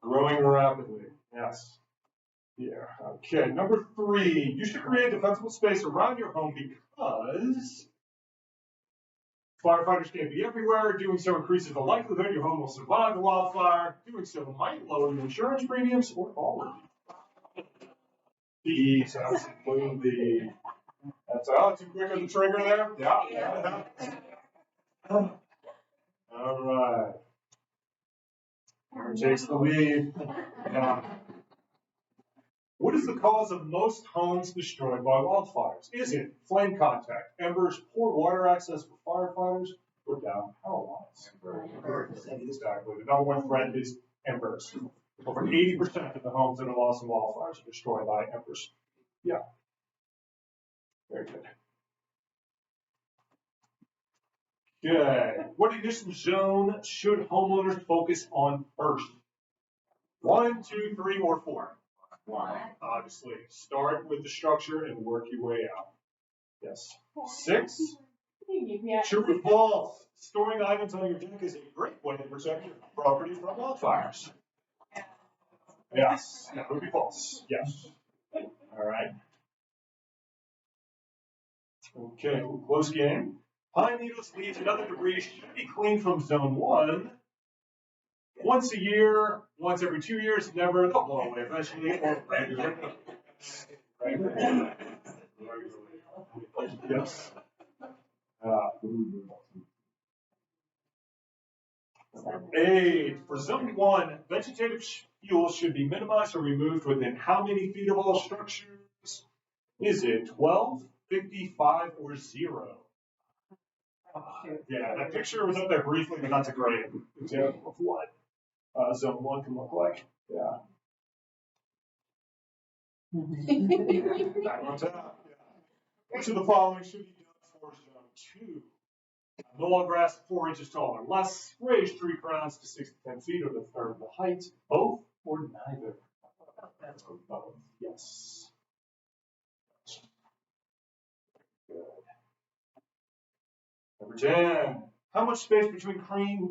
Growing rapidly. Yes. Yeah. Okay. Number 3. You should create defensible space around your home because firefighters can't be everywhere. Doing so increases the likelihood your home will survive the wildfire. Doing so might lower your insurance premiums or all of it. The sounds include the. That's too quick on the trigger there. Yeah. All right. Aaron takes the lead. Yeah. What is the cause of most homes destroyed by wildfires? Is it flame contact, embers, poor water access for firefighters, or down power lines? Exactly. The number one threat is embers. Over 80% of the homes that are lost in wildfires are destroyed by embers. Yeah. Very good. Okay. What ignition zone should homeowners focus on first? 1, 2, 3, or 4? 1. Obviously. Start with the structure and work your way out. Yes. 6. True or false? Storing items on your deck is a great way to protect your property from wildfires. Yes. That would be false. Yes. All right. Okay. Close game. Pine needles, leaves, and other debris should be cleaned from zone 1 once a year, once every 2 years, never, they'll blow away eventually, or regularly. Yes. Number 8. For zone 1, vegetative fuels should be minimized or removed within how many feet of all structures? Is it 12, 55, or 0? Yeah, that picture was up there briefly, but that's a great example of what zone 1 can look like. Yeah. Back on top. Yeah. Which of the following should be done for zone 2? Mow grass 4 inches tall or less, raise tree crowns to 6 to 10 feet or the third of the height, both or neither? Both. Yes. Good. Number 10. How much space between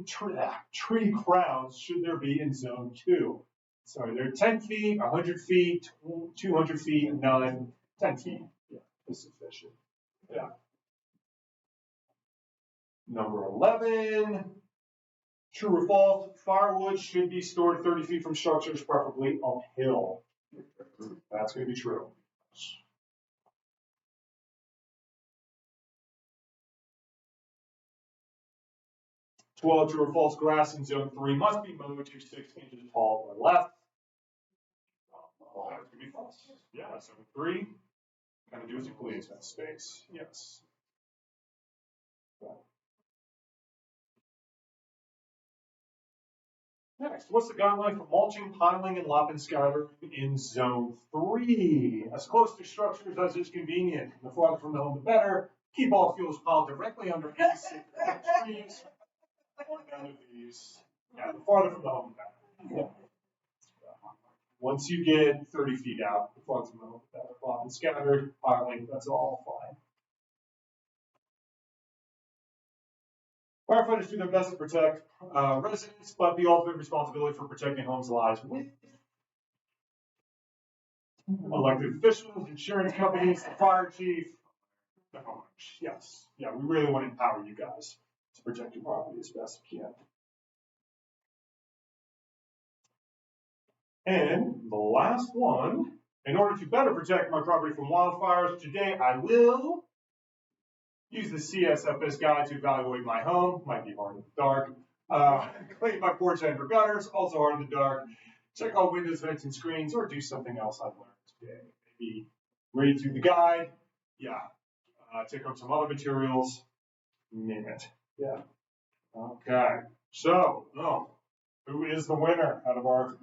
tree crowns should there be in zone 2? Sorry, they're 10 feet, 100 feet, 200 feet, 9, 10 feet. Yeah, is sufficient. Yeah. Number 11. True or false? Firewood should be stored 30 feet from structures, preferably uphill. That's going to be true. 12. True or false? Grass in zone 3 must be mowed to 6 inches tall or less. That's going to be false. Yeah, zone 3. Kind of do as you please. That space. Yes. Next, what's the guideline for mulching, piling, and lop and scattering in zone 3? As close to structures as is convenient. The farther from the home, the better. Keep all fuels piled directly under any trees. Or none of these. Yeah, the farther from the home, the better. Yeah. Once you get 30 feet out, the farther from the home, the better. Lop and scattered, piling, that's all fine. Firefighters do their best to protect residents, but the ultimate responsibility for protecting homes lies with elected officials, insurance companies, the fire chief, the homeowners. Yes. Yeah, we really want to empower you guys to protect your property as best you can. And the last one, in order to better protect my property from wildfires, today I will use the CSFS guide to evaluate my home, might be hard in the dark. Clean my porch and for gutters, also hard in the dark. Check all windows, vents, and screens, or do something else I've learned today. Maybe read through the guide, take up some other materials, name it. Yeah. Okay. So, who is the winner out of our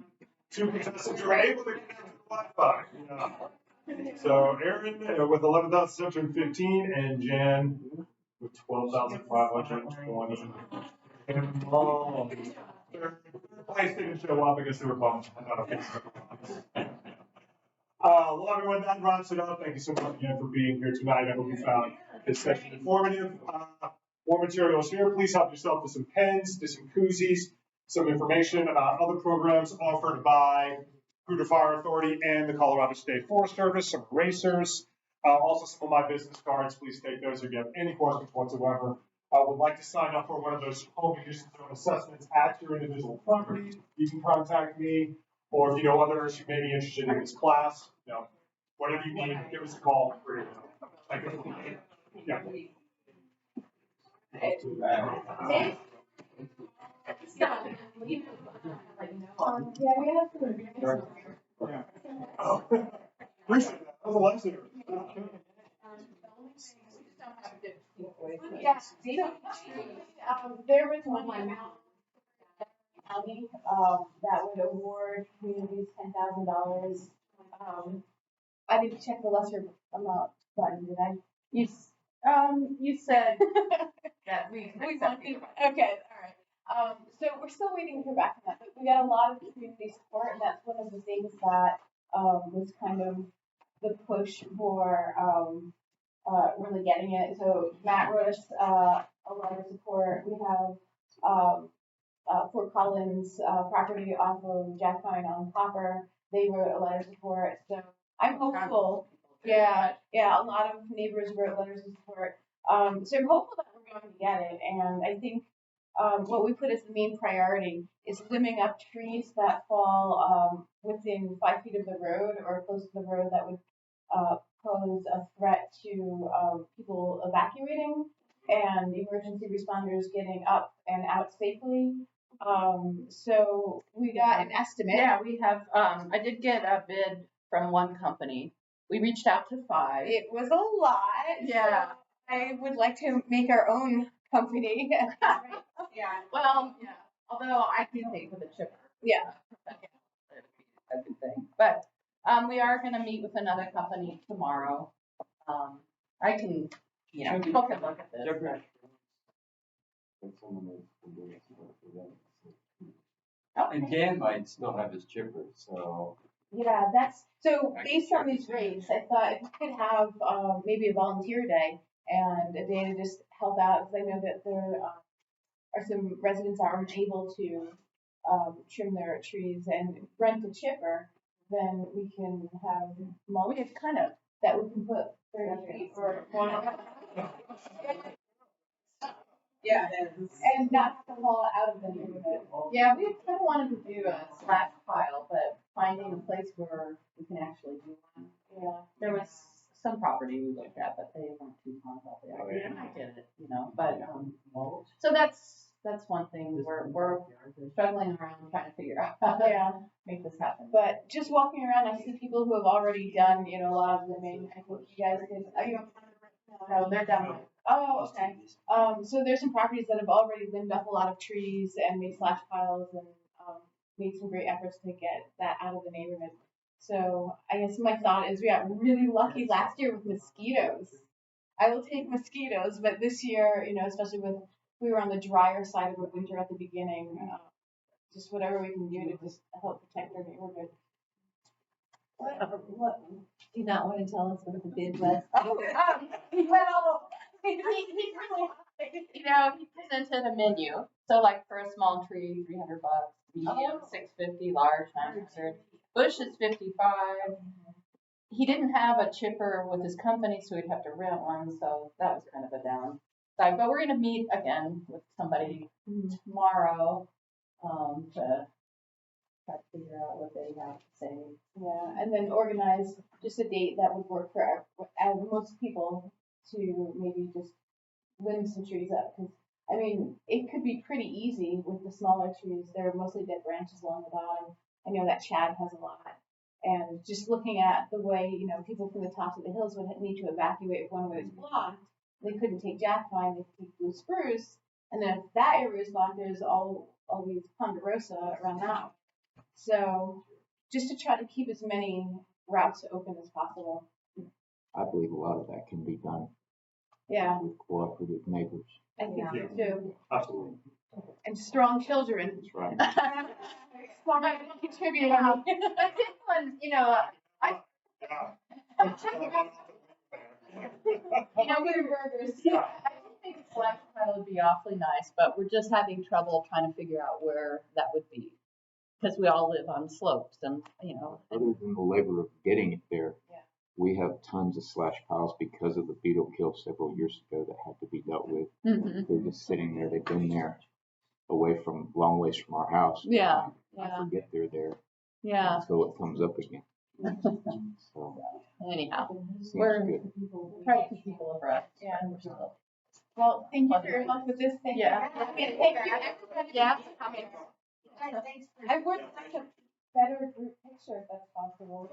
two contestants who are able to connect to the Wi-Fi? Yeah. So, Aaron with 11,715 and Jan with 12,520. And Paul, third place didn't show up. I guess they were bummed. Well, everyone, that wraps it up. Thank you so much again for being here tonight. I hope you found this session informative. More materials here. Please help yourself to some pens, to some koozies, some information about other programs offered by Poudre Fire Authority and the Colorado State Forest Service, some erasers, also some of my business cards. Please take those if you have any questions whatsoever. Would like to sign up for one of those home condition zone assessments at your individual property. You can contact me, or if you know others who may be interested in this class, whatever you need, give us a call. Yeah. Oh, appreciate that. That was a lifesaver. There was one amount county that would award communities $10,000. I didn't check the lesser amount button, did I? You said that we want to. Okay, all right. So we're still waiting to hear back on that, but we got a lot of community support, and that's one of the things that was kind of the push for really getting it. So Matt wrote us a lot of support. We have Fort Collins property off of Jack Pine on Popper. They wrote a letter of support. So I'm hopeful. Yeah, a lot of neighbors wrote letters of support. So I'm hopeful that we're going to get it. And I think what we put as the main priority is limbing up trees that fall within 5 feet of the road or close to the road that would pose a threat to people evacuating and emergency responders getting up and out safely. So we got an estimate. Yeah, we have, I did get a bid from one company. We reached out to 5. It was a lot. Yeah. So I would like to make our own company. Yeah. Well, yeah. Although I can pay for the chipper. Yeah. That'd be a good thing. But we are going to meet with another company tomorrow. I can, look at this. And Dan might still have his chipper, so. Yeah, so based on these rates, I thought if we could have maybe a volunteer day and a day to just help out, because I know that there are some residents that aren't able to trim their trees and rent a chipper, then we can have that we can put 30 feet for one. Yeah, and not have to haul it out of the neighborhood. Yeah, we kind of wanted to do a slash pile, but finding a place where we can actually do one. Yeah. There was some property we looked at, but they weren't too fond of it. And I did it, but so that's one thing we're struggling around trying to figure out how to make this happen. But just walking around, I see people who have already done, a lot of limbing. I hope you guys can. No, they're done. Oh, okay. So there's some properties that have already limbed up a lot of trees and made slash piles and made some great efforts to get that out of the neighborhood. So I guess my thought is we got really lucky last year with mosquitoes. I will take mosquitoes, but this year, especially we were on the drier side of the winter at the beginning, just whatever we can do to just help protect our neighborhood. What do you not want to tell us what the bid was? Well, he presented a menu. So like for a small tree, $300, medium, $650, large, $900. Bush is $55. He didn't have a chipper with his company, so he'd have to rent one. So that was kind of a downside. But we're going to meet again with somebody tomorrow to try to figure out what they have to say. Yeah, and then organize just a date that would work for most people to maybe just limb some trees up, because, I mean, it could be pretty easy with the smaller trees. They're mostly dead branches along the bottom. I know that Chad has a lot. And just looking at the way, you know, people from the tops of the hills would need to evacuate if one way was blocked. They couldn't take jack pine, they could take blue spruce. And then if that area is blocked, there's always ponderosa around that one. So just to try to keep as many routes open as possible. I believe a lot of that can be done Yeah, with cooperative neighbors. I think so too. Absolutely. And strong children. That's right. Strong contributing. But this one, you know, burgers. I think a slash pile would be awfully nice, but we're just having trouble trying to figure out where that would be. Because we all live on slopes and, you know. Other than the labor of getting it there, Yeah. we have tons of slash piles because of the beetle kill several years ago that had to be dealt with. Mm-hmm. They're just sitting there. They've been there long ways from our house. Yeah. I forget they're there Yeah. until it comes up again. So, Anyhow, seems we're good. trying to keep people abreast. Yeah. And we're still. Well, thank you for your help with this thing. Yeah. Thank you, everybody. Yeah. I would like a better group picture if that's possible.